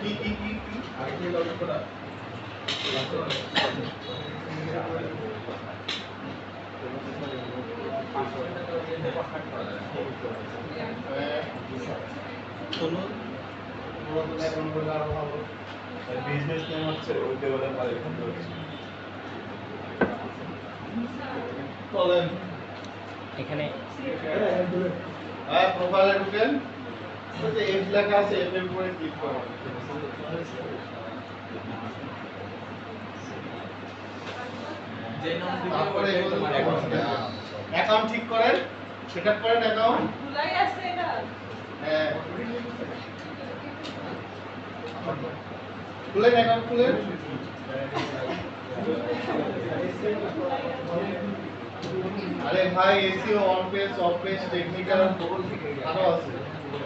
কি কি কি কি আইটি লগ করা বিজনেস নেম হচ্ছে ওই লেভেলের মালিক হতে হচ্ছে। বলেন। এখানে হ্যাঁ, প্রোফাইলে ঢুকেন, ওই যে এফ লেখা আছে, এফ এর উপরে ক্লিক করুন। যে নাম দিতে তারপরে ওইটাই তোমার অ্যাকাউন্ট। অ্যাকাউন্ট ঠিক করেন, সেটআপ করেন অ্যাকাউন্ট। খোলাই আছে এটা। হ্যাঁ, খুলেন অ্যাকাউন্ট খুলেন। আরে ভাই, SEO on page, of page, technical আরো আছে,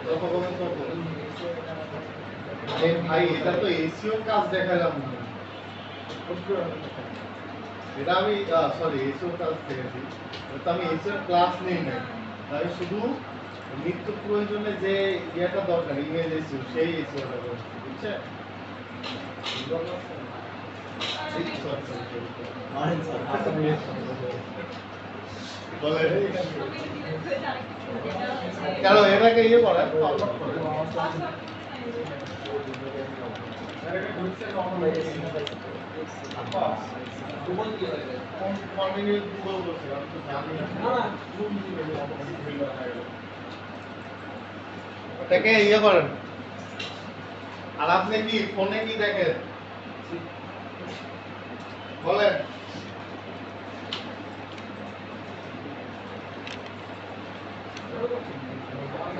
যত কমেন্ট তত। আরে ভাই, এটা তো এসিও কাজ দেখালাম না। এটা আমি সরি এসিও কাজ দেখেছি, তো আমি এসিও ক্লাস নেই না, আমি শুধু নিত্য প্রয়োজনে যে ইয়েটা দরকার, ইমেজ এসিও, সেই এসিওটা করছি, বুঝছেন? অনেক স্যার আসলে বলে কেন এটাকে ইয়ে করে ওটাকে ইয়ে করেন। আর আপনি কি ফোনে কি দেখেন বলেন?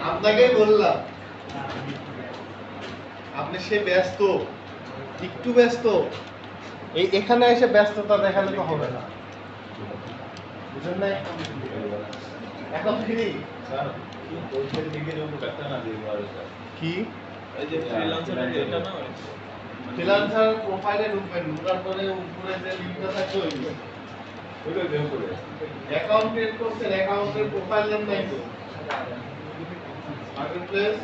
আপনাকেই বললাম, আপনি সে ব্যস্ত, একটু ব্যস্ত, এখানে এসে ব্যস্ততা দেখালে তো হবে না, বুঝলেন না? এখন ফ্রি কি এই যে ফ্রিল্যান্সার এটা না ফ্রিল্যান্সার প্রোফাইলে ঢুকবেন, ঢোকার পরে উপরে যে লিঙ্কটা থাকবে ওই অ্যাকাউন্ট ক্রিয়েট করছেন, অ্যাকাউন্টের প্রোফাইল নেম নাই তো, মার্কেটপ্লেস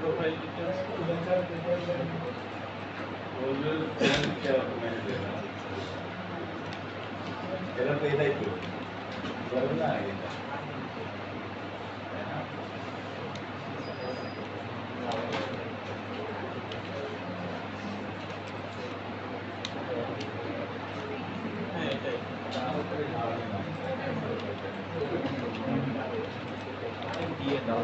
প্রোফাইল ডিটেইলস এরা তো এটাই তো বলেন না এটা হ্যাঁ এটাই দিয়ে দাও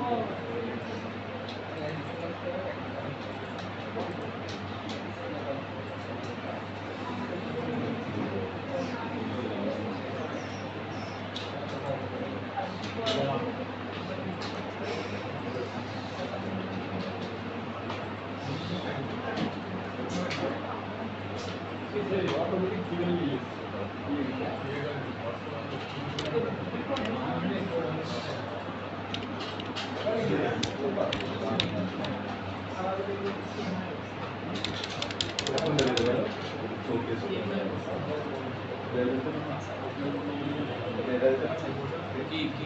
অটোমেটিক ফিরে নিয়ে কি কি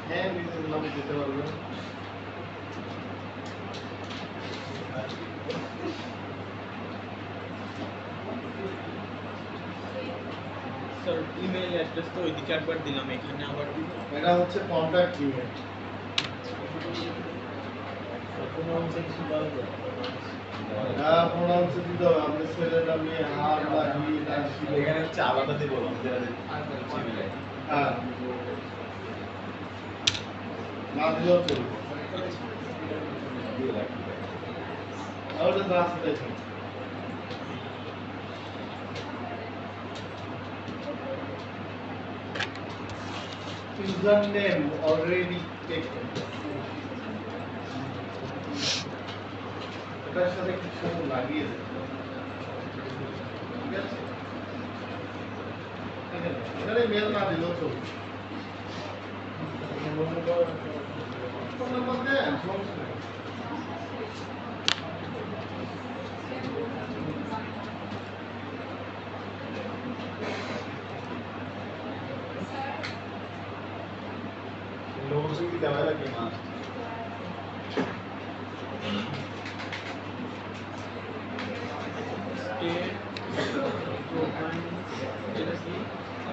হ্যাঁ বিজনেস নামে দিতে পারবে স্যার ইমেল অ্যাড্রেস তো ওইদিকে একবার দিলাম এখানে আবার দিব এটা হচ্ছে কন্ট্যাক্ট ইমেল প্রোনাউন্সে দিতে হবে আপনি ছেলেটা মেয়ে হার বা হি না এখানে হচ্ছে আলাদা দিব যেটা হ্যাঁ না দিলেও চলবে ওটা রাস্তা দেখুন username already taken এটার সাথে কিছু লাগিয়ে দেন ঠিক আছে এখানে মেল না দিলেও চলবে ফোন নাম্বার দেন সমস্যা নেই लोगों से भी दवा लगी मां স্টেট প্রোফাইল এটা কি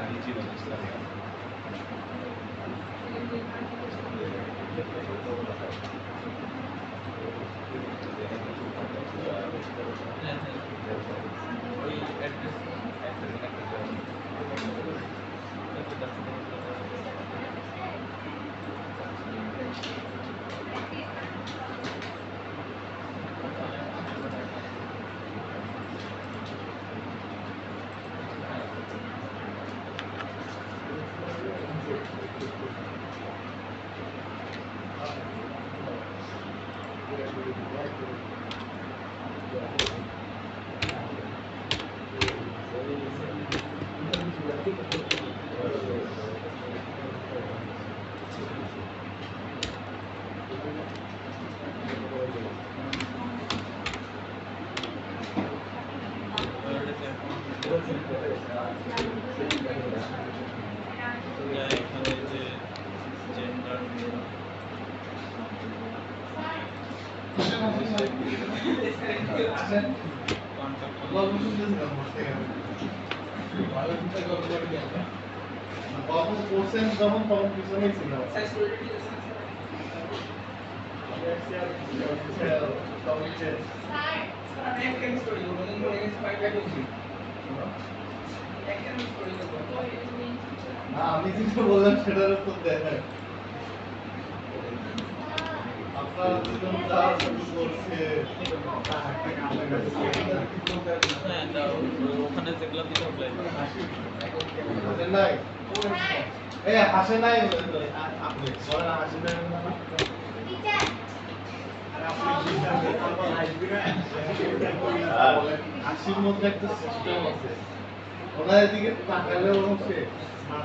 नीचे रजिस्टर ওই অ্যাড্রেস এখানে যে জেন্ডার কখন করছেন যখন তখন পিছনেই ছিল স্যার না, আমি যেটা বললাম সেটার উত্তর দেন আপনার দুজন যা শুরু করছে হ্যাঁ দাও ওখানে যেগুলো দিতে হবে হাসেন নাই এই হাসে নাই আপনি বলেন হাসেন নাই টিচার হাসির মধ্যে একটা সিস্টেম আছে ওনার দিকে তাকালে ওরকম সে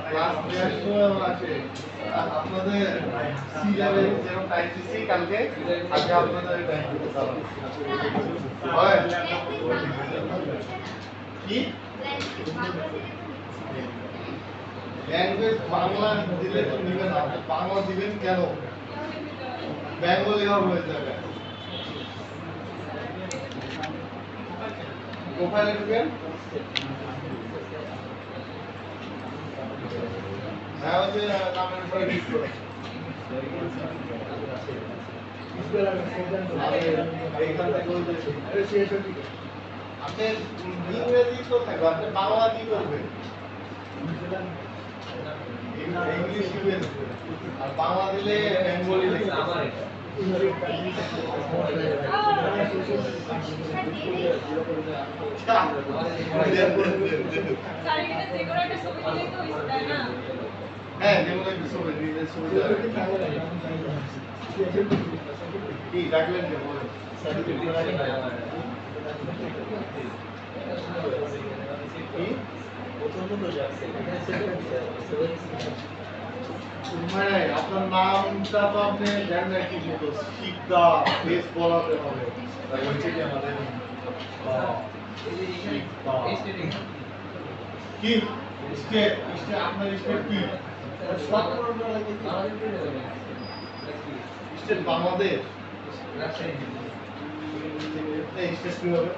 ক্লাস নেওয়ার সময় আসে আপনাদের সি লেভেল যেরকম টাইম দিচ্ছি কালকে আজকে আপনাদের টাইম দিতে হয় কি ল্যাঙ্গুয়েজ বাংলা দিলে তো নিবেন না বাংলা দিবেন কেন বেঙ্গলি হবে হয়ে যাবে প্রোফাইলে ঢুকেন হ্যাঁ ওই যে নামের উপরে ক্লিক করুন এইখান থেকে ওই যে আপনি ইংরেজি তো থাকবে আপনি বাংলা কি করবেন ইংলিশ দিবেন আর বাংলা দিলে বেঙ্গলি লিখবেন হ্যাঁ যেমন ছবি নিজের ছবি কি ডাকলেন যে বলেন কি মানে আপনার নামটা তো আপনি জানেন না কি মতো শিকদা বেশ বলাতে হবে তাই হচ্ছে কি আমাদের কি স্টেট স্টেট আপনার স্টেট কি স্টেট বাংলাদেশ এই স্টেট কি হবে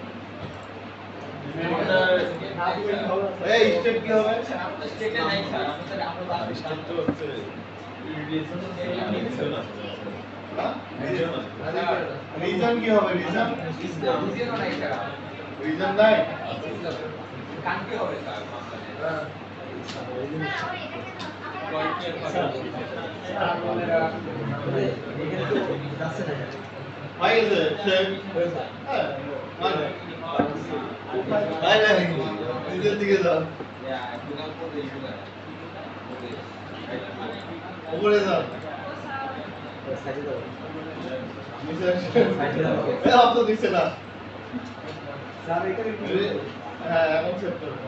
এই স্টেট কি হবে রিজন কি হবে রিজন রিজন নাই Why is it? নিজের দিকে যান উপরে যান তো দিচ্ছে না হ্যাঁ এখন সেভ করবো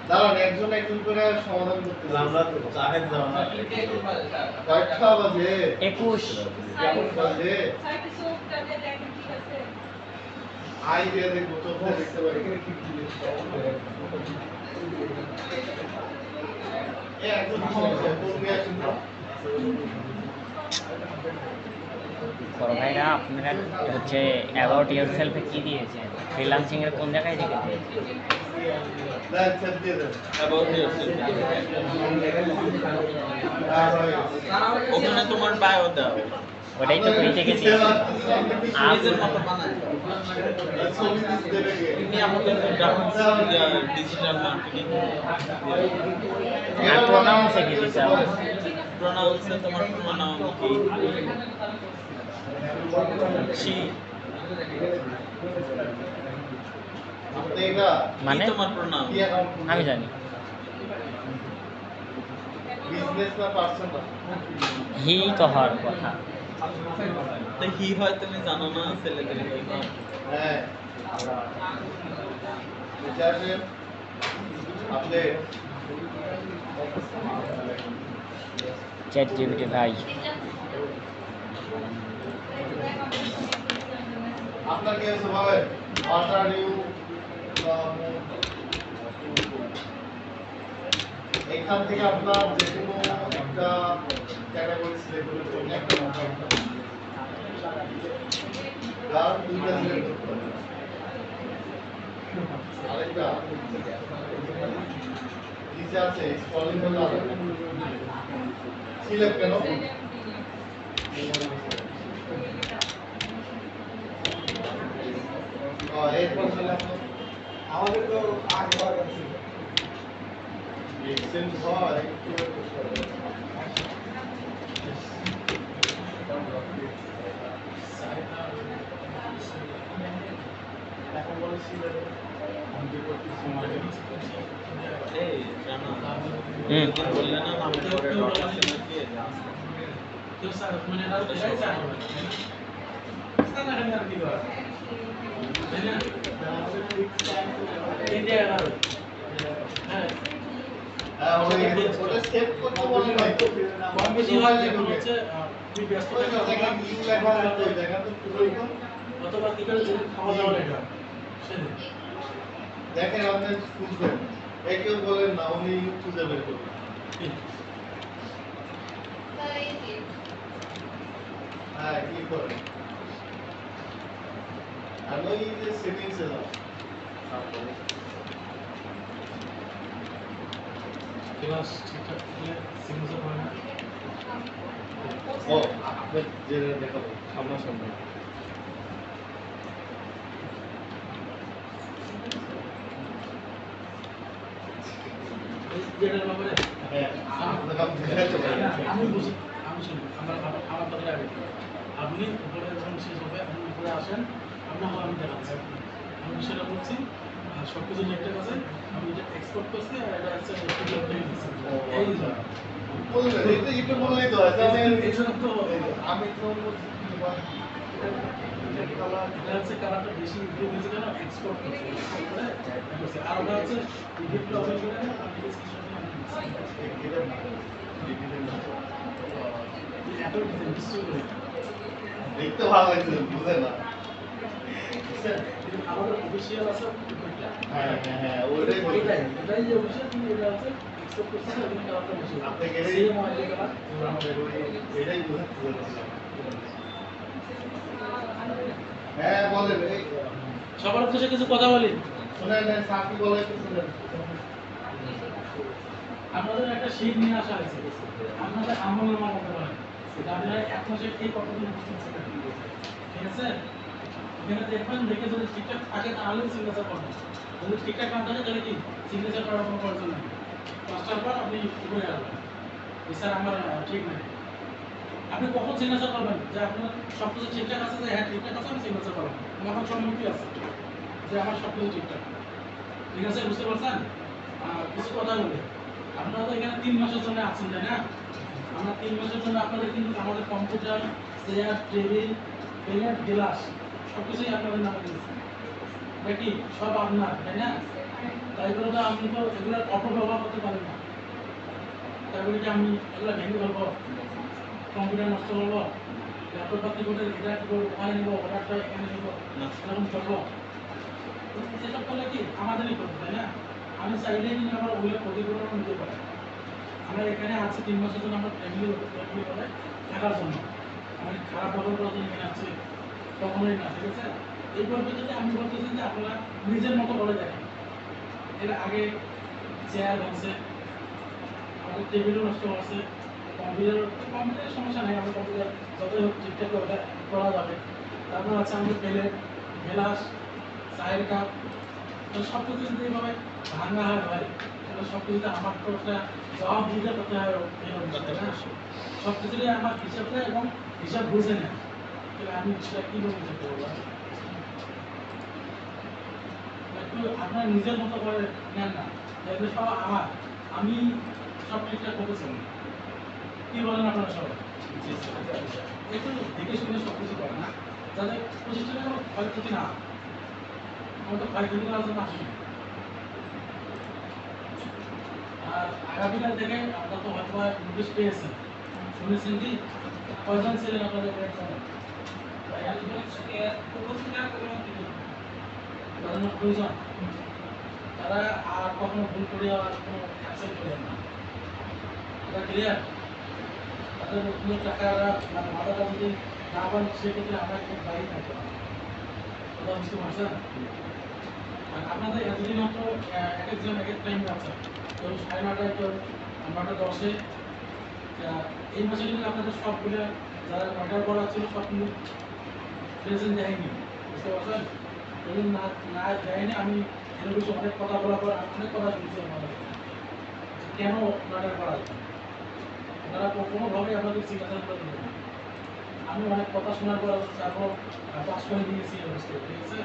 দাঁড়ান একজন একজন করে সমাধান করতে আমরা তো চাহেদ যাও না কয়টা বাজে 21 বাজে আই দিয়ে দেখবো চোখ দিয়ে দেখতে পারি একজন সমস্যা কোন নিয়ে আসেন তো বড় ভাইরা আপনারা হচ্ছে অ্যাবাউট ইয়োরসেলফে কি দিয়েছেন ফ্রিল্যান্সিং এর কোন জায়গায় রেখেছেন দেন সেভ দিয়ে দেন অ্যাবাউট ইয়োরসেলফ ওখানে তোমার বায়ো দাও ওটাই তো কই থেকে দিয়েছেন নিজের মতো বানায় তুমি আমাদের গ্রাহক ডিজিটাল মার্কেটিং আর প্রোনাউন্সে কি দিতে হবে প্রোনাউন্সে তোমার প্রোনাউন কি শি আপনি এটা মানে তোমার প্রোনাউন কি অ্যাকাউন্ট আমি জানি বিজনেস না পার্সন না হি তো হওয়ার কথা তো হি হয় তুমি জানো না ছেলেদের কি হয় হ্যাঁ নিচে আসেন আপনি চ্যাট জিপিটি ভাই আপনার কি আছে ভাবে অর্ডার নিউ এখান থেকে আপনার যে কোনো একটা ক্যাটাগরি সিলেক্ট করতে একটা গান দুইটা সিলেক্ট করতে হবে আরেকটা নিচে আছে স্ক্রলিং করলে সিলেক্ট কেন এরপর চলে আসুন আমাদের তো আগ হওয়ার কথা ছিল। এক্সচেঞ্জ হয় একটু এখন বলে সিলেক্ট এই জানা হুম বললে না নাম করে ডট আছে নাকি কেউ স্যার মানে আর দেখাই স্যার স্যার না কেন আর কি করা তাই না এই যে হ্যাঁ হ্যাঁ ওটা সেভ করতে বলে নাই তো কম বেশি হয় যখন হচ্ছে তুমি ব্যস্ত ওই থাকো জায়গা নিউ লেখা আছে ওই জায়গা তো পুরোই তো অথবা কি করে খাওয়া দাওয়া লেখা সেদিন দেখেন আপনি খুঁজবেন একেও বলেন না উনি খুঁজে বের করবেন স্যার এই যে হ্যাঁ ক্লিক করেন আর ওই যে সেটিংসে যাও ক্লাস ঠিকঠাক করলে সিগনেচার করে না ও আপনার যে দেখাবো সামনাসামনি যেটার ব্যাপারে হ্যাঁ আপনাকে আমি দেখাতে পারি না। আমি বুঝি আমি শুনি আমার আমার কথা আগে আপনি উপরে যখন শেষ হবে আপনি উপরে আসেন আপনাকে আমি দেখাচ্ছি আমি সেটা বলছি সব কিছু লেখা আছে আমি এটা এক্সপোর্ট করছি আর এটা হচ্ছে এই জন্য বলবেন এটা বললেই তো হয় তাহলে এই জন্য তো আমি তো বলছি কি বল- এটা হচ্ছে কালারটা বেশি ইমপ্রুভ হয়েছে কেন এক্সপোর্ট করছে export করে করছে। আর ওটা হচ্ছে ডিপটা ওপেন করে আমি ডিসক্রিপশনে এত ডিসক্রিপশন করে দেখতে ভালো লাগছে বুঝে না আমাদের অফিসিয়াল আছে ওইটা হ্যাঁ হ্যাঁ হ্যাঁ ওইটাই বলি এটাই যে অফিসিয়াল কিন্তু এটা আছে এক্সপোর্ট করছে না ওখানে কালারটা বেশি আপনি গেলে সেম অয়েল কালার আমাদের ওই এটাই বুঝাতে বলছিলাম হ্যাঁ বলেন এই সবার উদ্দেশ্যে কিছু কথা বলি শুনেন না সাকি বলে একটু শুনেন আপনাদের একটা শীট নিয়ে আসা হয়েছে আপনাদের আমল নামা করতে পারেন আপনারা এক মাসে এই কতদিন উপস্থিত ছিলেন ঠিক আছে এখানে দেখবেন দেখে যদি ঠিকঠাক থাকে তাহলে সিগনেচার করবেন যদি ঠিকঠাক না থাকে তাহলে কি সিগনেচার করার কোনো প্রয়োজন নেই পাঁচটার পর আপনি উপরে আসবেন স্যার আমার ঠিক নেই আপনি কখন সিগনেচার করবেন যে আপনার সব কিছু ঠিকঠাক আছে যে হ্যাঁ ঠিকঠাক আছে আমি সিগনেচার করবেন আমার এখন সম্মতি আছে যে আমার সব কিছু ঠিকঠাক ঠিক আছে বুঝতে পারছেন কিছু কথা বলি আপনারা তো এখানে 3 মাসের জন্য আছেন তাই না আমরা 3 মাসের জন্য আপনাদের কিন্তু আমাদের কম্পিউটার চেয়ার টেবিল পেনের গ্লাস সব কিছুই আপনাদের নামে দিয়েছি এটা কি সব আপনার তাই না তাই করে তো আপনি তো এগুলোর অপব্যবহার করতে পারেন না তাই বলে কি আমি এগুলো ভেঙে ফেলবো কম্পিউটার নষ্ট করবো ল্যাপটপ বা কিবোর্ডের এটা কি করবো ওখানে নিবো অর্ডারটা এখানে নিবো এরকম করবো সেসব করলে কি আমাদেরই করবো তাই না আমি চাইলেই কিন্তু আমার ওগুলো ক্ষতিপূরণ নিতে পারি আমরা এখানে আছি 3 মাসের জন্য আমরা ফ্যামিলি করে থাকার জন্য আমি খারাপ ব্যবহার করার জন্য এখানে আছি কখনোই না ঠিক আছে এই পরিপ্রেক্ষিতে আমি বলতেছি যে আপনারা নিজের মতো করে দেখেন এর আগে চেয়ার ভাঙছে আমাদের টেবিলও নষ্ট হচ্ছে কম্পিউটারের সমস্যা নেই আমাদের কম্পিউটার যতই হোক ঠিকঠাক ওটা করা যাবে তারপর আছে আমাদের প্লেট গ্লাস চায়ের কাপ সব কিছু যদি এইভাবে ভাঙা হয় ভাই তাহলে সব কিছুতে আমার তো একটা জবাব দিতে করতে হয় সব কিছুরই আমার হিসাব দেয় এবং হিসাব বুঝে নেয় তাহলে আমি সেটা কীভাবে হিসাব করবো একটু আপনার নিজের মতো করে নেন না দেখবে সব আমার আমি সব ঠিকঠাক করতেছি কি বলেন আপনারা সবাই একটু দেখে শুনে সব কিছু করে না যাতে প্রতিষ্ঠানের কোনো ক্ষয়ক্ষতি না হয় আমরা তো ক্ষয়ক্ষতি করার জন্য আসি আর ক্যাপিটাল থেকে আমরা তো হয়তো ইংলিশ পেয়েছেন, শুনেছেন কি কয়জন ছিলেন আপনাদের ব্যাংক দুইজন, তারা আর কখনো ভুল করে আর কোনো অ্যাকসেপ্ট করেন না। এটা ক্লিয়ার? তাদের কোনো টাকা মানে মাথাটা যদি না পান সেক্ষেত্রে আমরা একটু দায়ী থাকতে পারি। কথা বুঝতে পারছেন? আর আপনাদের এতদিন তো এক একজন এক এক টাইম আছে, কেউ 9:30টায়, কেউ 9:10-এ। এই মাসে কিন্তু আপনাদের সবগুলো যারা 9টার পর ছিল সব কিন্তু প্রেজেন্ট দেয়নি, বুঝতে পারছেন? যদি না দেয়নি, আমি এর বিষয়ে অনেক কথা বলার পর অনেক কথা শুনছি আমাদের কেন 9টার পর আসবে, ওনারা কোনোভাবেই আপনাদের সিগনেচার করে দেবেন না। আমি অনেক কথা শোনার পর তারপর পাস করে দিয়েছি অবস্থা, ঠিক আছে?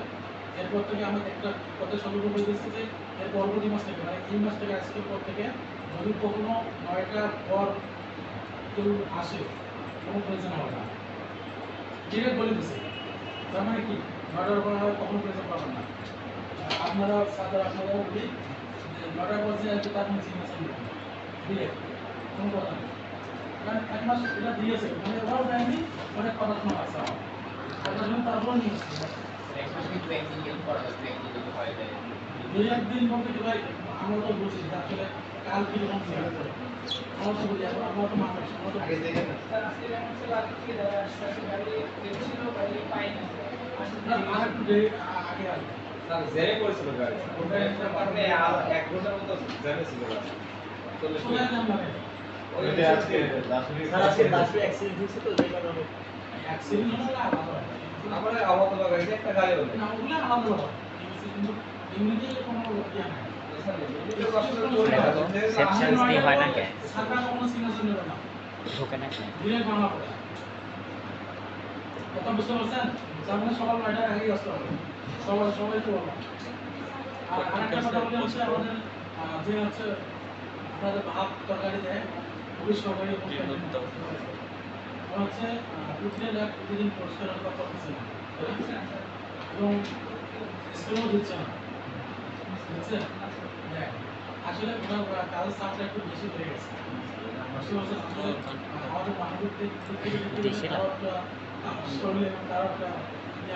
এরপর থেকে আমাকে একটা কথা সতর্ক করে দিয়েছে যে এর পরবর্তী মাস থেকে মানে এই মাস থেকে আজকের পর থেকে যদি কখনো 9টার পর কেউ আসে কোনো প্রয়োজন হবে না, ডিরেক্ট বলে দিচ্ছে। তার মানে কি 9টার পর আর কখনো প্রয়োজন পাবেন না। আপনারা সাদা আপনারা বলি যে 9টার পর যে আসবে তার কোনো সিগনেচার নেবেন ডিরেক্ট, কোনো কথা নেই। কারণ এক মাস এটা দিয়েছে, মানে ওরাও দেয়নি, অনেক কথা শোনা আছে আমার কথা শুনে তারপর নিয়ে এসেছে। দুই একদিন বলতে কি ভাই, আমরা তো বুঝি যে আসলে কাল কিরকম ছিল, আমরা তো বুঝি, এখন আমরা তো মানুষ, আমরা তো আগে দেখে না আর একটু আগে আসবে। কোথায় দাম লাগে? ওইটা আজকে 10 মিনিট স্যার আজকে 10 মিনিট অ্যাক্সিডেন্ট হয়েছে তো যে কারণে অ্যাক্সিডেন্ট হলে আলাদা হয়। না, ওগুলো আলাদা হয়। কিন্তু এমনিতে কোনো ইয়া নাই। সেপশনস দিয়ে হয় না কেন? সরকার কোনো সিগনেচার নেবে না, ঢোকে না কেন? ডিরেক্ট বাংলা পড়ে। কথা বুঝতে পারছেন? তার মানে সকাল 9টার আগেই আসতে হবে, সবাই তো বললাম। আর আরেকটা কথা বলে হচ্ছে আমাদের যে হচ্ছে আপনাদের ভাত তরকারি দেয়, পুলিশ সরকারি হচ্ছে প্রতিদিন পরিষ্কার রাখা করতেছে না এবং স্কুলও দিচ্ছে না, বুঝছেন? আসলে ওনার কাজের চাপটা একটু বেশি হয়ে গেছে। বুঝতে পারছেন? আমাদের মানবিক দিক থেকে শরীর এবং তার একটা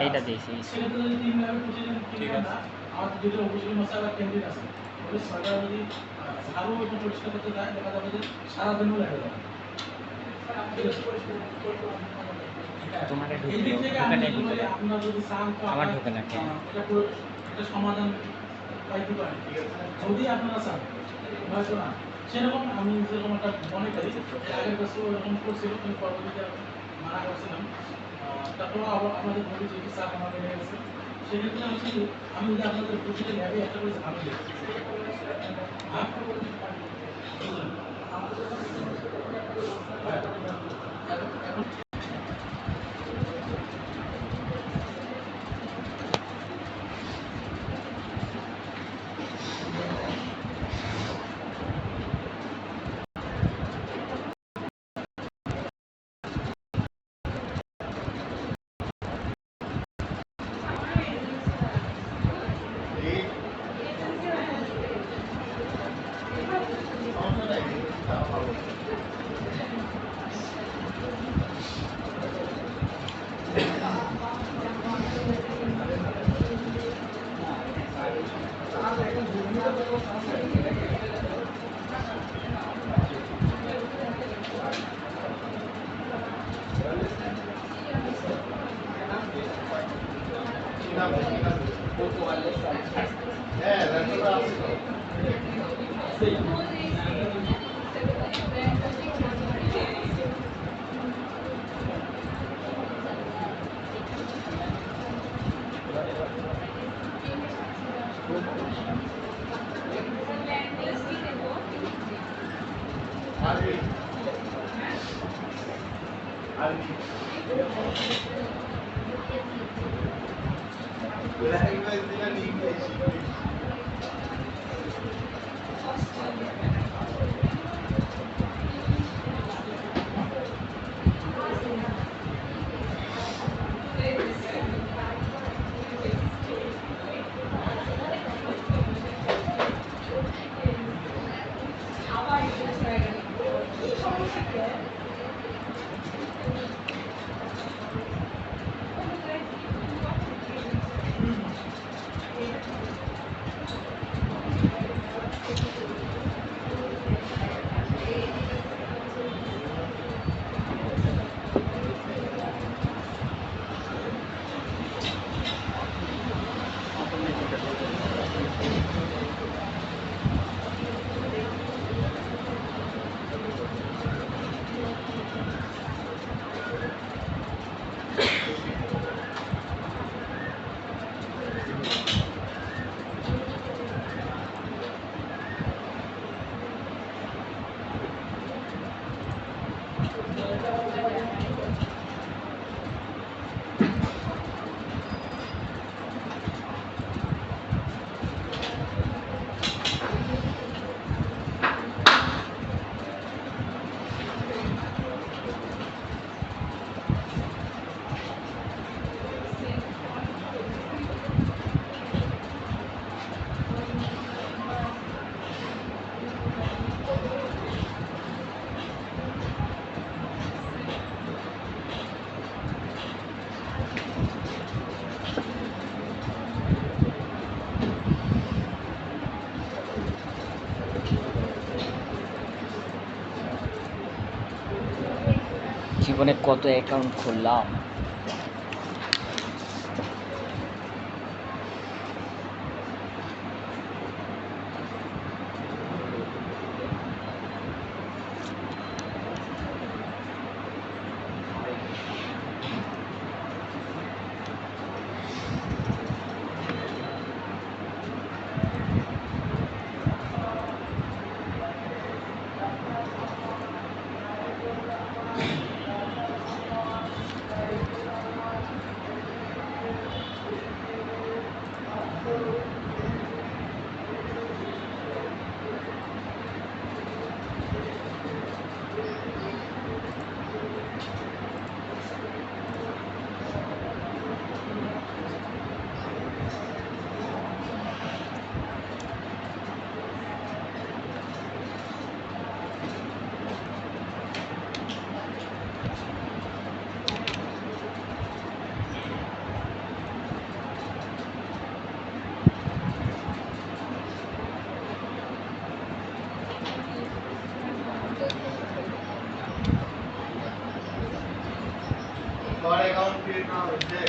এইটা দিয়েছি। সেক্ষেত্রে যদি 3 ল্যাবে প্রতিদিন কিনবেন না, আমাদের দুটো অফিসের মধ্যে আবার ক্যান্টিন আছে, ওই ছয়টা যদি আরও একটু পরিষ্কার করতে যায় দেখা যাবে যে সারাদিনও লেগে যাবে। তোমার এই দিক থেকে আমি ঢোকে বলি, আপনারা যদি চান তো আমার ঢোকে না কেন? এটা সমাধান পাইতে পারেন যদি আপনারা চান, হয়তো না সেরকম। আমি যেরকম একটা মনে করি আগের বছর এরকম করছিল, কিন্তু পরবর্তীতে মানা করছিলাম। তারপর আবার আমাদের বলি যদি চাপ আমার বেড়ে গেছে, সেক্ষেত্রে হচ্ছে কি আমি যদি আপনাদের প্রতিটা ল্যাবে একটা করে ঝাড়ু দিই, এখন এই সমস্যা নাই, তাও ভালো। কি নাম? হ্যাঁ, ল্যাপটপে আছে তো। আরবি আরবি ল্যাঙ্গুয়েজ দিলেন ইংলিশ। আবার জীবনে কত অ্যাকাউন্ট খুললাম। তোমার অ্যাকাউন্ট ক্রিয়েট করা হয়েছে?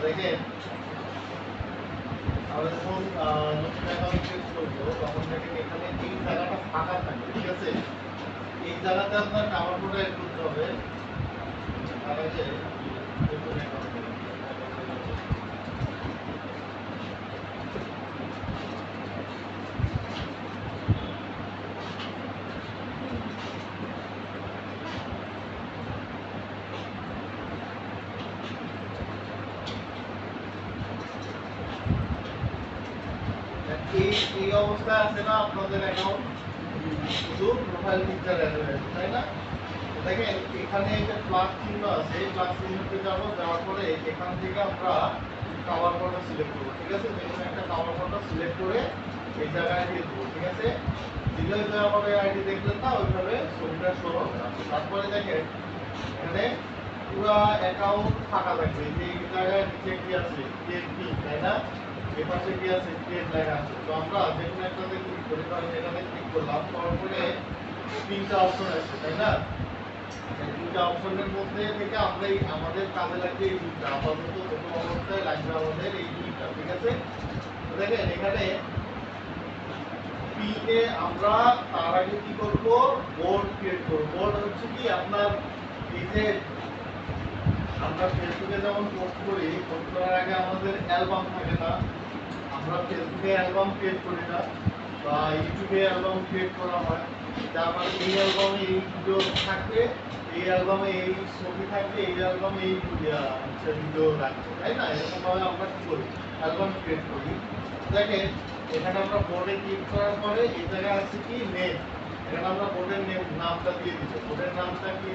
দেখেন আমরা যখন নতুন অ্যাকাউন্ট ক্রিয়েট করবো তখন দেখেন এখানে এই জায়গাটা ফাঁকা থাকবে, ঠিক আছে? এই জায়গাতে আপনার নাম্বার কোডটা এড করতে হবে। তাহলে যে নতুন অ্যাকাউন্ট এই অবস্থায় আছে না আপনাদের অ্যাকাউন্ট? শুধু প্রোফাইল পিকচার অ্যাড হয়ে আছে, তাই না? দেখেন এখানে একটা প্লাস চিহ্ন আছে, এই প্লাস চিহ্নতে যাবো, যাওয়ার পরে এখান থেকে আমরা কাভার ফটো সিলেক্ট করবো, ঠিক আছে? যেখানে একটা কাভার ফটো সিলেক্ট করে এই জায়গায় দিয়ে দেবো, ঠিক আছে? দিলে যে আমাদের আইডি দেখলেন না, ওইভাবে ছবিটা শো হবে। তারপরে দেখেন এখানে পুরো অ্যাকাউন্ট ফাঁকা থাকবে, এই জায়গায় নিচে কি আছে, ক্রিয়েট পিন, তাই না? এ পাশে কি আছে, ক্রিয়েট লেখা আছে। তো আমরা যে কোনো একটাতে ক্লিক করি, কারণ এটাতে ক্লিক করলাম, তারপরে তিনটা অপশন আছে, তাই না? এই তিনটা অপশনের মধ্যে থেকে আমরা আমাদের কাজে লাগবে এই দুইটা, আপাতত প্রথম অবস্থায় লাগবে আমাদের এই দুইটা, ঠিক আছে? তো দেখেন এখানে পিনে আমরা তার আগে কি করব, বোর্ড ক্রিয়েট করব। বোর্ড হচ্ছে কি আপনার এই যে আমরা ফেসবুকে যেমন পোস্ট করি, পোস্ট করার আগে আমাদের অ্যালবাম থাকে না, আমরা ফেসবুকে অ্যালবাম ক্রিয়েট করি না, বা ইউটিউবে অ্যালবাম ক্রিয়েট করা হয়, যার মানে এই অ্যালবামে এই ভিডিও থাকবে, এই অ্যালবামে এই ছবি থাকবে, এই অ্যালবামে এই ভিডিও রাখবে, তাই না? এরকমভাবে আমরা কি করি, অ্যালবাম ক্রিয়েট করি। দেখেন এখানে আমরা বোর্ডে ক্লিক করার পরে এই জায়গায় আছে কি নেম, এখানে আমরা বোর্ডের নেম নামটা দিয়ে দিব। বোর্ডের নামটা কি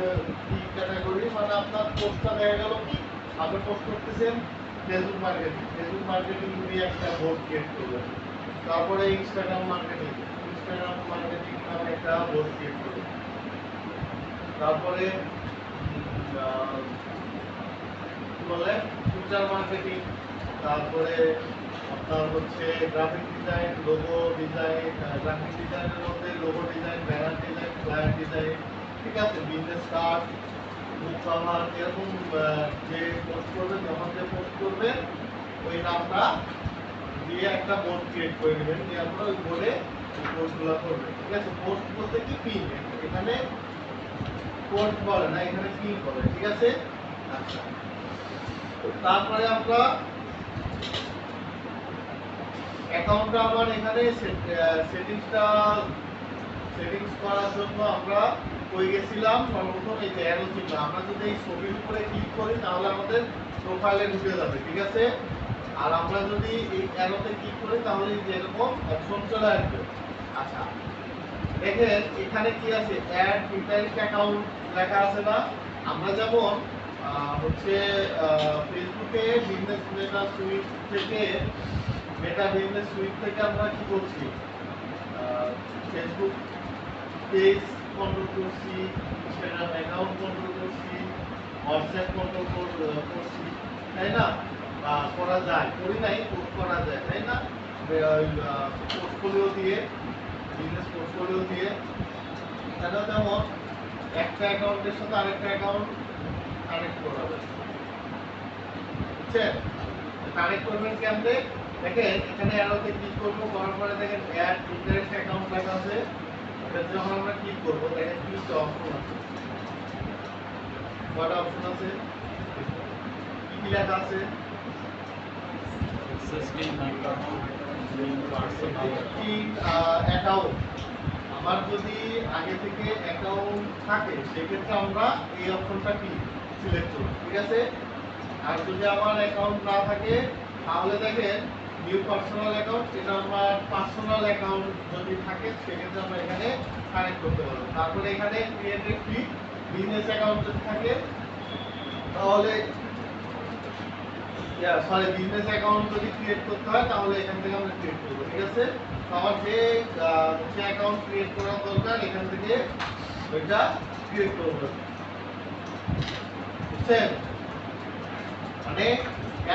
ক্যাটাগরি, মানে আপনার পোস্টটা দেখা গেল কি আপনি পোস্ট করতেছেন ফেসবুক মার্কেটিং, ফেসবুক মার্কেটিং দিয়ে একটা বোর্ড ক্রিয়েট করবেন। তারপরে ইনস্টাগ্রাম মার্কেটিং, ইনস্টাগ্রাম মার্কেটিং নামে একটা বোর্ড ক্রিয়েট করবেন। তারপরে কি বলে ফিউচার মার্কেটিং, তারপরে আপনার হচ্ছে graphic design, logo design, graphic ডিজাইনের মধ্যে logo design, banner design, flyer design, ঠিক আছে? বিজনেস কার্ড, বুক কভার, এরকম যে পোস্ট করবেন, যখন যে পোস্ট করবেন ওই নামটা দিয়ে একটা বোর্ড ক্রিয়েট করে নেবেন, দিয়ে আপনারা ওই বোর্ডে পোস্টগুলো করবেন, ঠিক আছে? পোস্ট বলতে কি পিন, এখানে পোস্ট বলে না, এখানে পিন বলে, ঠিক আছে? আচ্ছা, তারপরে আমরা অ্যাকাউন্টটা আমার এখানে সেটিংস করার জন্য আমরা কই গেছিলাম, সর্বপ্রথম এই যে অ্যারো চিহ্ন, আমরা যদি এই ছবির উপরে ক্লিক করি তাহলে আমাদের প্রোফাইলে ঢুকে যাবে, ঠিক আছে? আর আমরা যদি এই অ্যারোতে ক্লিক করি তাহলে এই যে এরকম অপশন চলে আসবে। আচ্ছা, দেখেন এখানে কি আছে, অ্যাড ইন্টারেস্ট অ্যাকাউন্ট লেখা আছে না? আমরা যেমন হচ্ছে ফেসবুকে বিজনেস মেটা সুইট থেকে আমরা কি করছি, ফেসবুক পেজ কন্ট্রোল করছি, ইনস্টাগ্রাম অ্যাকাউন্ট কন্ট্রোল করছি, হোয়াটসঅ্যাপ কন্ট্রোল করছি, তাই না? বা করা যায়, করি নাই, করা যায়, তাই না? পোর্টফোলিও দিয়ে, বিজনেস পোর্টফোলিও দিয়ে, এখানেও যেমন একটা অ্যাকাউন্টের সাথে আরেকটা অ্যাকাউন্ট কানেক্ট করা যায়, বুঝছেন? কানেক্ট করবেন কেমনে? দেখেন এখানে অ্যারোতে ক্লিক করবো, করার পরে দেখেন অ্যাড ইন্টারেস্ট অ্যাকাউন্ট লেখা আছে, এটা যখন আমরা ক্লিক করবো দেখেন তিনটা অপশন আছে। কয়টা অপশন আছে, কি কি লেখা আছে? অ্যাকাউন্ট, আমার যদি আগে থেকে অ্যাকাউন্ট থাকে সেক্ষেত্রে আমরা এই অপশনটা কি সিলেক্ট করব, ঠিক আছে? আর যদি আমার অ্যাকাউন্ট না থাকে তাহলে দেখেন নিউ পার্সোনাল অ্যাকাউন্ট, এটা আমার পার্সোনাল অ্যাকাউন্ট যদি থাকে সেক্ষেত্রে আমরা এখানে কানেক্ট করতে পারবো। তারপরে এখানে create a click, business account যদি থাকে তাহলে বিজনেস অ্যাকাউন্ট যদি ক্রিয়েট করতে হয় তাহলে এখান থেকে আমরা ক্রিয়েট করবো, ঠিক আছে? তো আমার যে অ্যাকাউন্ট ক্রিয়েট করার দরকার এখান থেকে ওইটা ক্রিয়েট করবো, বুঝছেন? মানে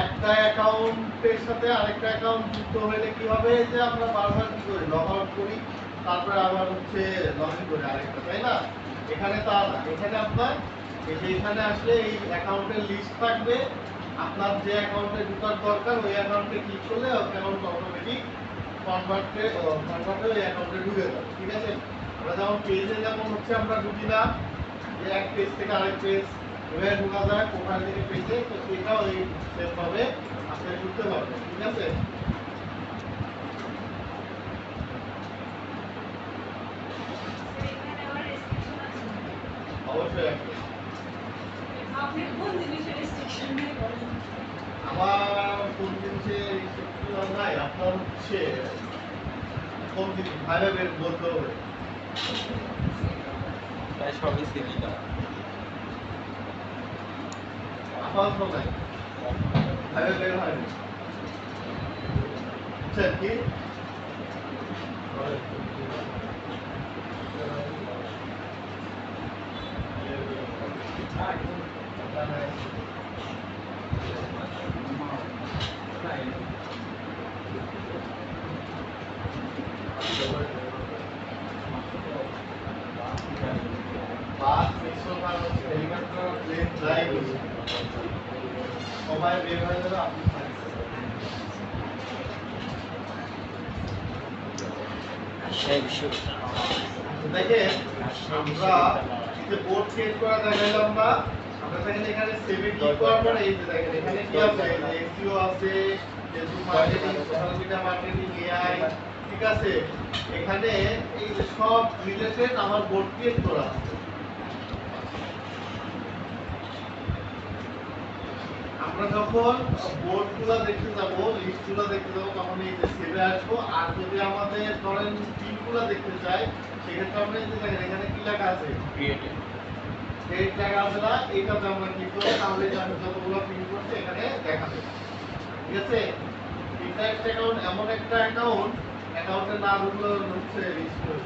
একটা অ্যাকাউন্টের সাথে আরেকটা অ্যাকাউন্ট যুক্ত হলে কি হবে, যে আমরা বারবার কি করি, লগ আউট করি, তারপরে আবার হচ্ছে লগ ইন করি আরেকটা, তাই না? এখানে তা না, এখানে আপনার এখানে আসলে এই অ্যাকাউন্টের লিস্ট থাকবে, আপনার যে অ্যাকাউন্টে ঢোকার দরকার ওই অ্যাকাউন্টে ক্লিক করলে অ্যাকাউন্ট অটোমেটিক কনভার্টে ওই অ্যাকাউন্টে ঢুকে যাবে, ঠিক আছে? আমরা যেমন পেজে যেমন হচ্ছে আমরা ঢুকি না, যে এক পেজ থেকে আরেক পেজ এভাবে ঢোকা যায়, প্রোফাইল থেকে পেজে, তো এটাও এই সেমভাবে আপনি ঢুকতে পারবেন, ঠিক আছে? এখানে আবার রেস্ট্রিকশন আছে, অবশ্যই আছে। আপনি কোন জিনিসের রেস্ট্রিকশন নিয়ে বলেন? আমার কোন জিনিসে রেস্ট্রিকশন নাই, আপনার হচ্ছে কোন জিনিস ভাইভাবে বলতে হবে। প্রায় সবই সিমিলার। আপাতত নাই ভাবে বের হয়নি বুঝছেন কি বাস মিশ্র কারণ হেলিকপ্টার প্লেন যাই বলি সবাই বের হয়ে যাবে আপনি থাকবেন রাজশাহী বিশ্ববিদ্যালয় দেখেন রাজশাহী আমরা বিশ্ববিদ্যালয় যে বোর্ড ক্রিয়েট করা দেখাইলাম না আমরা দেখেন এখানে সেভে ক্লিক করার পরে এই যে দেখেন এখানে কি আছে এসইও আছে Facebook marketing social media marketing AI ঠিক আছে এখানে এই যে সব রিলেটেড আমার বোর্ড ক্রিয়েট করা আছে আমরা যখন বোর্ডগুলো দেখতে যাব লিস্টগুলো দেখতে যাব তখন এই যে সেভে আসবো আর যদি আমাদের ধরেন টিমগুলো দেখতে চাই সেক্ষেত্রে আমরা এই যে দেখেন এখানে কি লেখা আছে ক্রিয়েটিভ এই লেখা আছে না এইটাতে আমরা ক্লিক করব তাহলে যে আমি যতগুলো প্রিন্ট করছি এখানে দেখাবে ঠিক আছে ইনডাইরেক্ট অ্যাকাউন্ট এমন একটা অ্যাকাউন্ট অ্যাকাউন্টের নামগুলো হচ্ছে লিস্ট করে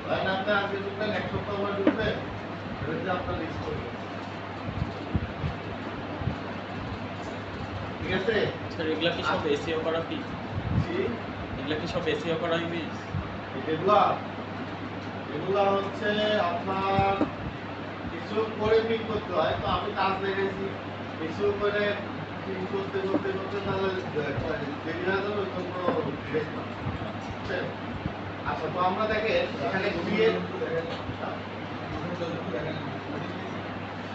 তাই না আপনি আজকে ঢুকবেন এক সপ্তাহ পরে ঢুকবেন এটা আপনার লিস্ট করবেন ঠিক আছে স্যার এগুলা কি সব এসইও করা কি জি এগুলা কি সব এসইও করা ইমেজ? এগুলা হচ্ছে আপনার কিছু করে প্রিন্ট করতে হয় তো আমি কাজ দেখেছি কিছু করে প্রিন্ট করতে করতে করতে তাহলে দেরি হয়ে যাবে তো কোনো রেস না বুঝছেন? আচ্ছা তো আমরা দেখেন এখানে ক্রিয়েট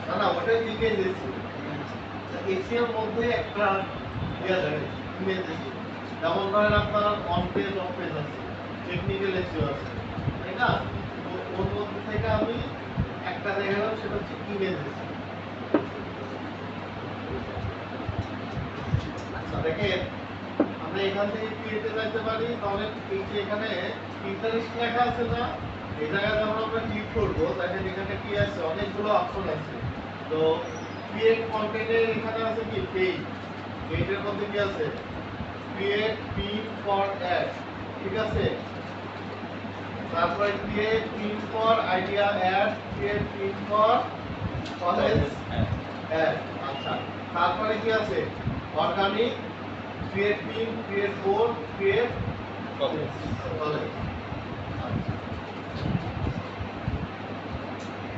না না ওটাই লিখে দিয়েছি এসির মধ্যে একটা দেওয়া যাবে ইমেজ দিয়েছি যেমন ধরেন আপনার অন পেজ অফ পেজ আছে টেকনিক্যাল এসিও আছে তাই না তো ওর মধ্যে থেকে আমি একটা দেখালাম সেটা হচ্ছে ইমেজ দিয়েছি আচ্ছা দেখেন আমরা এখান থেকে ক্রিয়েটে যাইতে পারি তাহলে এই যে এখানে ইন্টারেস্ট লেখা আছে না এই জায়গায় যখন আমরা ক্লিক করবো দেখেন এখানে কি আছে অনেকগুলো অপশন আছে তো ক্রিয়েট কন্টেন্টের এখানে আছে কি পেজ পেজের মধ্যে কি আছে ক্রিয়েট পিন ফর অ্যাড ঠিক আছে তারপরে create pin for idea add create pin for college add আচ্ছা তারপরে কি আছে organic create pin create board create college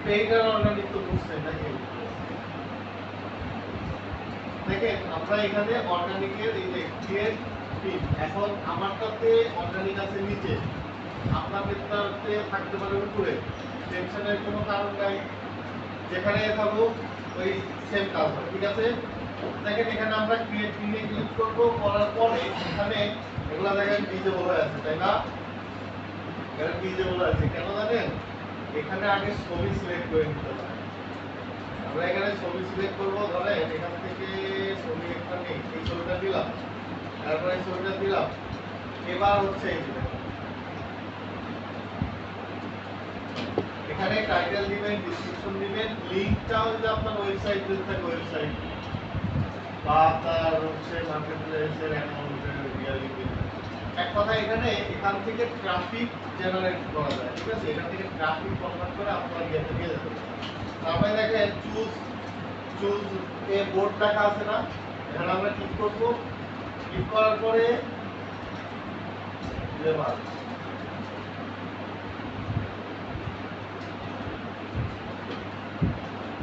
পেজের অর্গানিক তো বুঝছেন নাকি দেখেন আমরা এখানে অর্গানিকের এই যে ক্রিয়েট পিন এখন আমারটাতে অর্গানিক আছে নিচে আপনাদেরটাতে থাকতে পারে উপরে টেনশনের কোনো কারণ নাই যেখানে থাকুক ওই সেম কাজ হবে ঠিক আছে দেখেন এখানে আমরা ক্রিয়েট পিনে ক্লিক করব করার পরে এখানে এগুলা দেখেন ডিজেবল হয়ে আছে তাই না এখানে ডিজেবল আছে কেন জানেন এখানে আগে ছবি সিলেক্ট করে নিতে হবে আমরা এখানে ছবি সিলেক্ট করবো ধরেন এখান থেকে ছবি একটা নেই এই ছবিটা দিলাম তারপরে এই ছবিটা দিলাম এবার হচ্ছে এই যে এখানে টাইটেল দিবেন ডেসক্রিপশন দিবেন লিংকটা হচ্ছে আপনার ওয়েবসাইট যদি থাকে ওয়েবসাইট বা তার হচ্ছে মার্কেট প্লেসের অ্যাকাউন্টের লিংক দিবেন এক কথা এখানে এখান থেকে ট্রাফিক জেনারেট করা যায় ঠিক আছে এখান থেকে ট্রাফিক কনভার্ট করে আপনার ইয়েতে নিয়ে যেতে পারেন তারপরে দেখেন চুজ এ বোর্ড লেখা আছে না এখানে আমরা ক্লিক করব ক্লিক করার পরে লেবার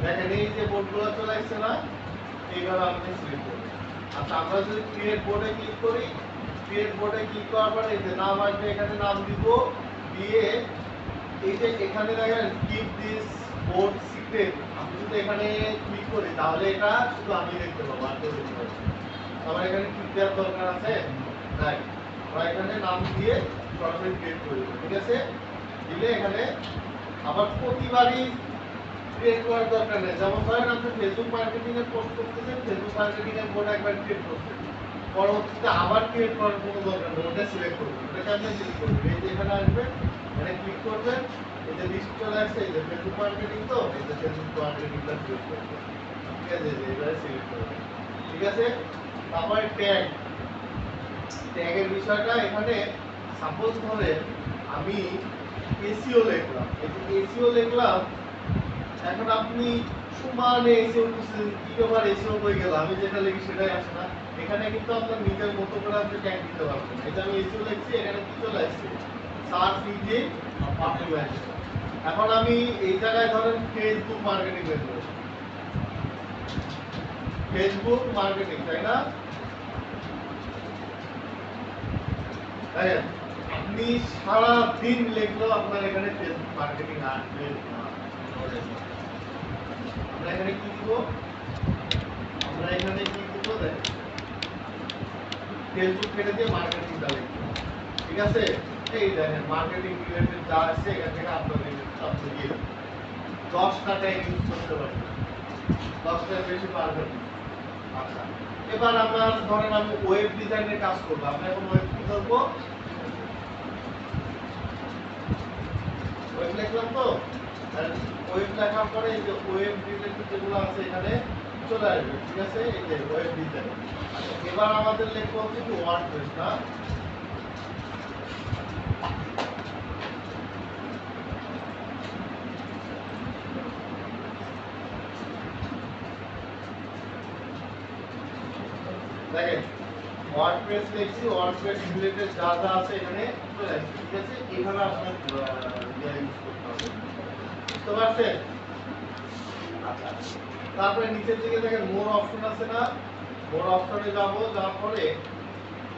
দেখেন এই যে বোর্ডগুলো চলে আসছে না এইভাবে আপনি সিলেক্ট করবেন আচ্ছা আমরা যদি ক্রিয়েট বোর্ডে ক্লিক করি ক্রিয়েট বোর্ডে ক্লিক করার পরে এই যে নাম আসবে এখানে নাম দিব দিয়ে এই যে এখানে দেখেন কিপ দিস বোর্ড সিক্রেট আমি যদি এখানে ক্লিক করি তাহলে এটা শুধু আমি দেখতে পাবো আর কেউ দেখতে পাবো আমার এখানে ক্লিক দেওয়ার দরকার আছে নাই আমরা এখানে নাম দিয়ে সরাসরি ক্রিয়েট করে দেবো ঠিক আছে দিলে এখানে আবার প্রতিবারই ক্রিয়েট করার দরকার নেই যেমন ধরেন আপনি ফেসবুক মার্কেটিং এর পোস্ট করতেছেন ফেসবুক মার্কেটিং এর বোর্ড একবার ক্রিয়েট করছেন পরবর্তীতে আবার ক্রিয়েট করার কোনো দরকার নেই ওটা সিলেক্ট করবেন ওটাকে আপনি ক্লিক করবেন এই যে এখানে আসবে এখানে ক্লিক করবেন চলে আসছে এই যে ফেসবুক মার্কেটিং, তো এই যে ফেসবুক মার্কেটিংটা সিলেক্ট করব। ঠিক আছে, এই যে এবারে সিলেক্ট করব। ঠিক আছে, তারপরে ট্যাগ, ট্যাগের বিষয়টা এখানে সাপোজ ধরে আমি এসইও লিখলাম, এই যে এসইও লিখলাম, এখন আপনি সমানে এসইও করছেন, কিভাবে এসইও হয়ে গেল, আমি যেটা লিখি সেটাই আসে না। এখানে কিন্তু আপনার নিজের মতো করে আপনি ট্যাগ দিতে পারবেন। এটা আমি এসইও লিখছি, এখানে কি চলে আসছে, সার্চ ইঞ্জিন অপটিমাইজেশন। এখন আমি এই জায়গায় ধরেন ফেসবুক মার্কেটিং লিখব, ফেসবুক মার্কেটিং, তাই না? দেখেন আপনি সারা দিন লিখলেও আপনার এখানে ফেসবুক মার্কেটিং আসবে না। আমরা এখানে কি দিব, আমরা এখানে কি দিব, দেখেন ফেসবুক কেটে দিয়ে মার্কেটিংটা লিখব। ঠিক আছে, এই দেখেন মার্কেটিং রিলেটেড যা আছে এখান থেকে আপনাদের সব দিয়ে 10টা ট্যাগ ইউজ করতে পারি, 10টার বেশি পারবেন। আচ্ছা, এবার আমরা ধরেন আমি ওয়েব ডিজাইনের কাজ করব, আমরা এখন ওয়েব কি করব, ওয়েব লিখলাম, তো ওয়েব লেখার পরে এই যে ওয়েব রিলেটেড যেগুলো আছে এখানে চলে আসবে। ঠিক আছে, এই যে ওয়েব ডিজাইন। এবার আমাদের লিখবো হচ্ছে কি ওয়ার্ডপ্রেস, না? দেখেন ওয়ার্ডপ্রেস লিখছি, ওয়ার্ডপ্রেস রিলেটেড যা যা আছে এখানে চলে আসছে। ঠিক আছে, এইভাবে আপনার ইউজ করতে হবে, বুঝতে পারছেন? আচ্ছা, তারপরে নিচের দিকে দেখেন মোর অপশন আছে না, মোর অপশনে যাব, যাওয়ার পরে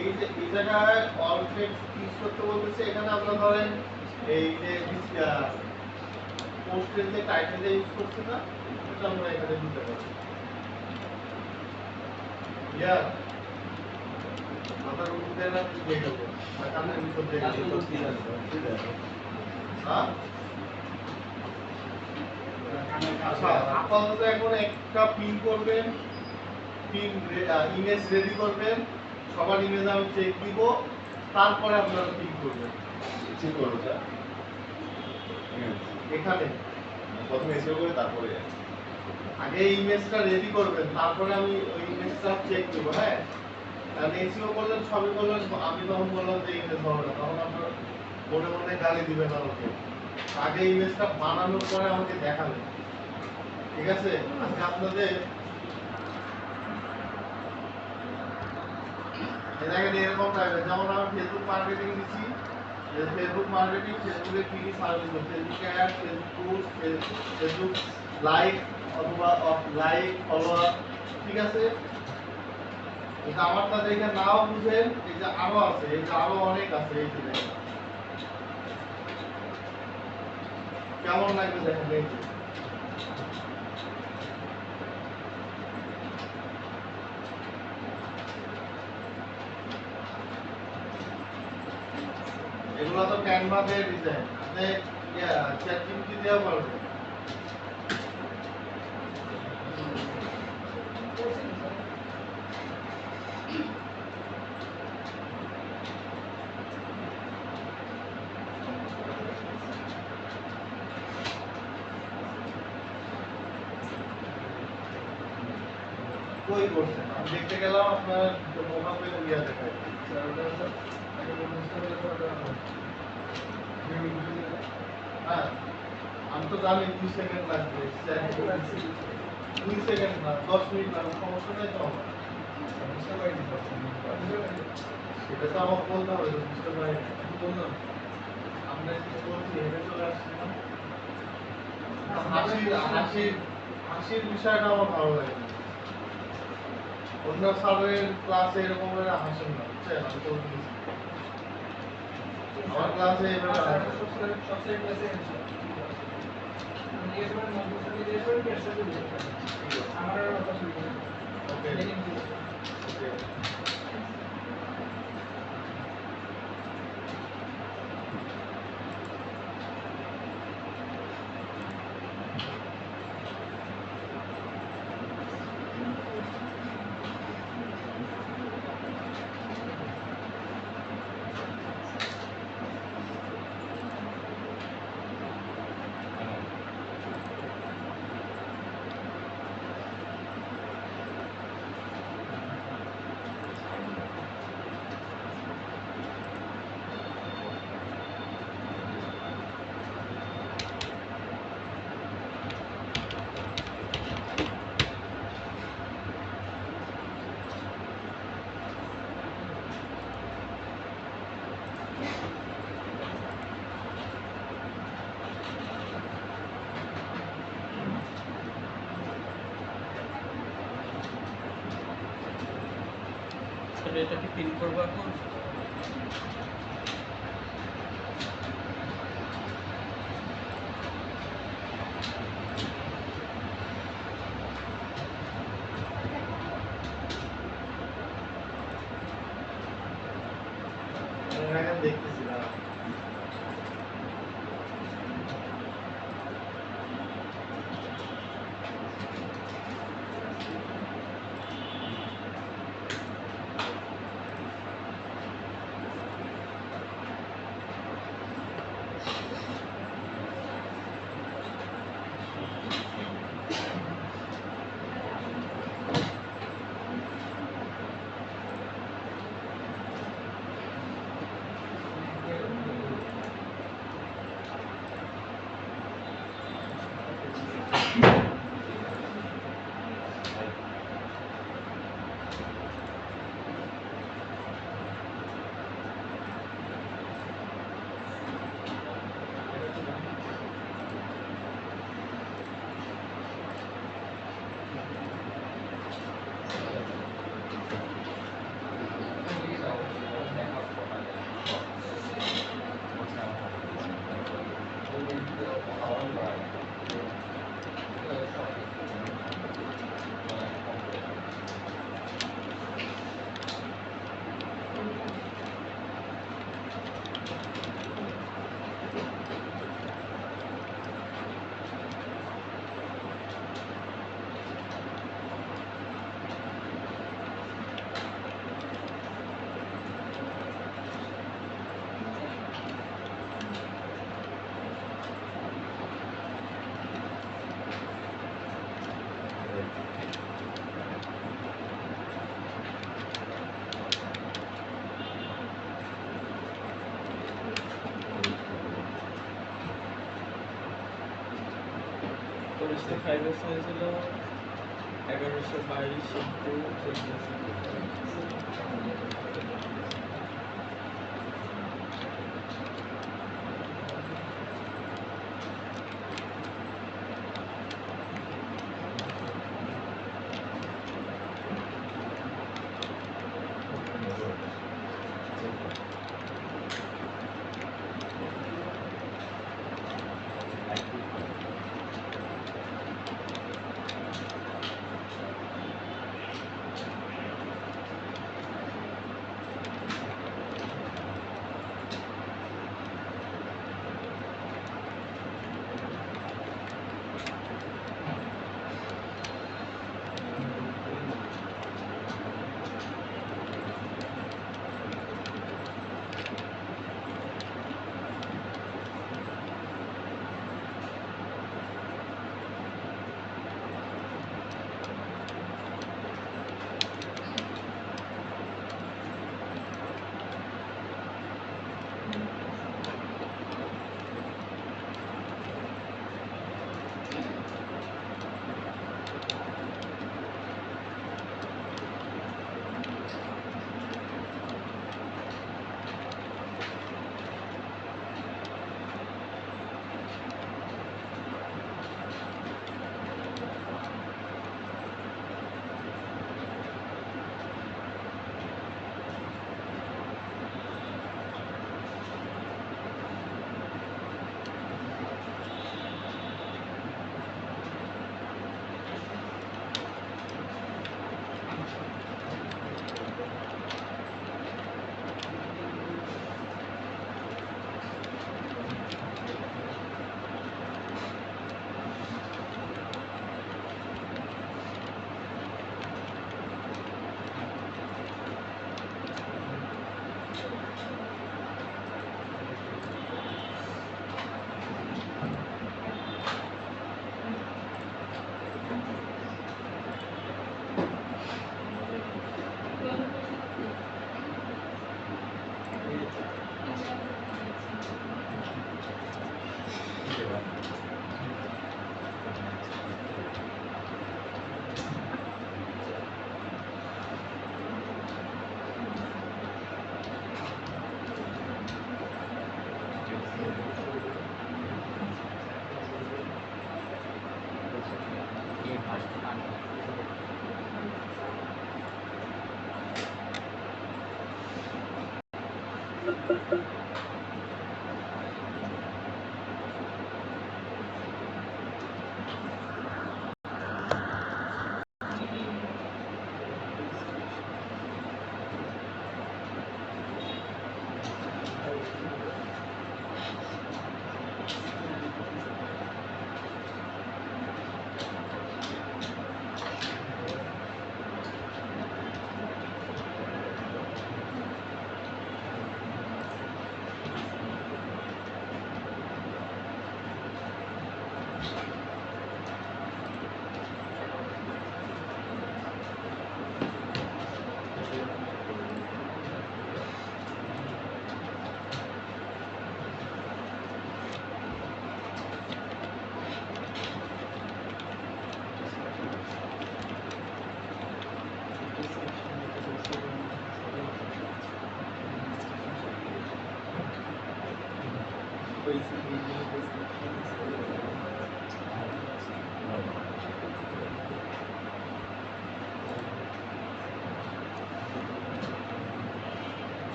এই যে এই জায়গায় অল টেক্সট ইউজ করতে বলতেছে। এখানে আমরা ধরেন এই যে পোস্টের যে টাইটেল ইউজ করছি না, এটা আমরা এখানে দিতে পারি। ইয়া মাথার উপর দিয়ে না দিয়ে গেল, আর কানের ভিতর দিয়ে গেল। হ্যাঁ, আচ্ছা, আপাতত এখন একটা পিন করবেন, পিন ইমেজ রেডি করবেন, সবার ইমেজ আমি চেক দিব, তারপরে আপনারা পিন করবেন। ঠিক করো এটা এখানে প্রথমে এসিও করে তারপরে আগে ইমেজটা রেডি করবেন, তারপরে আমি ওই ইমেজটা চেক দিব। হ্যাঁ, কারণ এসিও করলেন, সবই করলেন, আমি তখন বললাম যে ইমেজ হবে না, তখন আপনার মনে মনে গালি দিবেন আমাকে। আগে ইমেজটা বানানোর পরে আমাকে দেখাবেন। ঠিক আছে, আজকে আপনাদের দেখেন এরকম টাইপের, যেমন আমি ফেসবুক মার্কেটিং দিচ্ছি, ফেসবুক মার্কেটিং, ফেসবুকে কি কি service, Facebook ad, Facebook post, Facebook like অথবা লাইক ফলোয়ার। ঠিক আছে, এটা আমারটা দেখে নাও বুঝেন, এই যে আরো আছে, এই যে আরো অনেক আছে, এই যে দেখেন কেমন লাগবে দেখেন। এই যে এগুলো তো ক্যানভা দিয়ে ডিজাইন, আপনি চ্যাটজিপিটি দিয়েও পারবেন। কই করছেন, আমি দেখতে গেলাম আপনার মোবাইলে ইয়া দেখায়। হ্যাঁ, আমি তো জানি 2 সেকেন্ড লাগবে, 2 সেকেন্ড না 10 মিনিট লাগবে, সমস্যা নেই তো আমার। সেটা তো আমাকে বলতে হবে, বুঝতে পারি বললাম আমরা কি বলছি, এটা চলে আসছে না। হাসির বিষয়টা আমার ভালো লাগে না। অন্য স্যারের ক্লাসে এরকম হাসেন না, বুঝছেন? আমি তো আমার ক্লাসে এভাবে ওকে। ভিতরে এটা কি পিন করবো এখন? এখানে দেখতেছি না। পলিসি 5 এর সাইজ হলো 1122 ইনটু 14।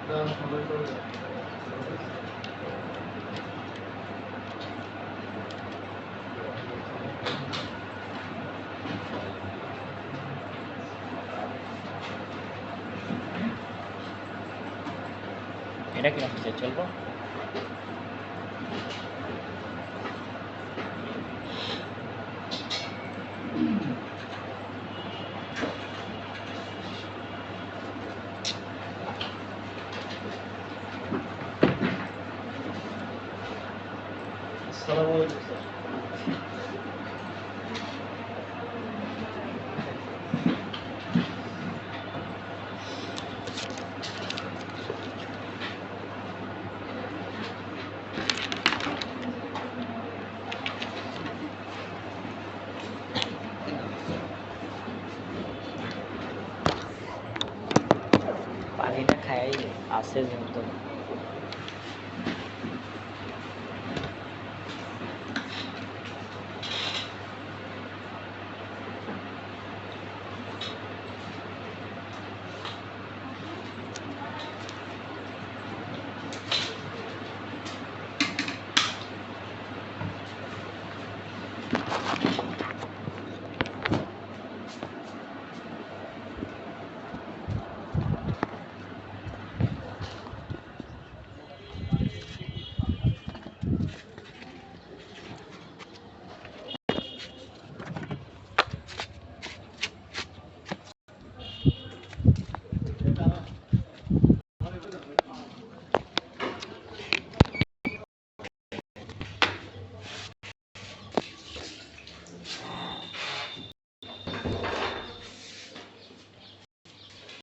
না সময় করে এটা কিরকম হচ্ছে চলবো? আসসালামু আলাইকুম স্যার। পানিটা খাই আছে যেহেতু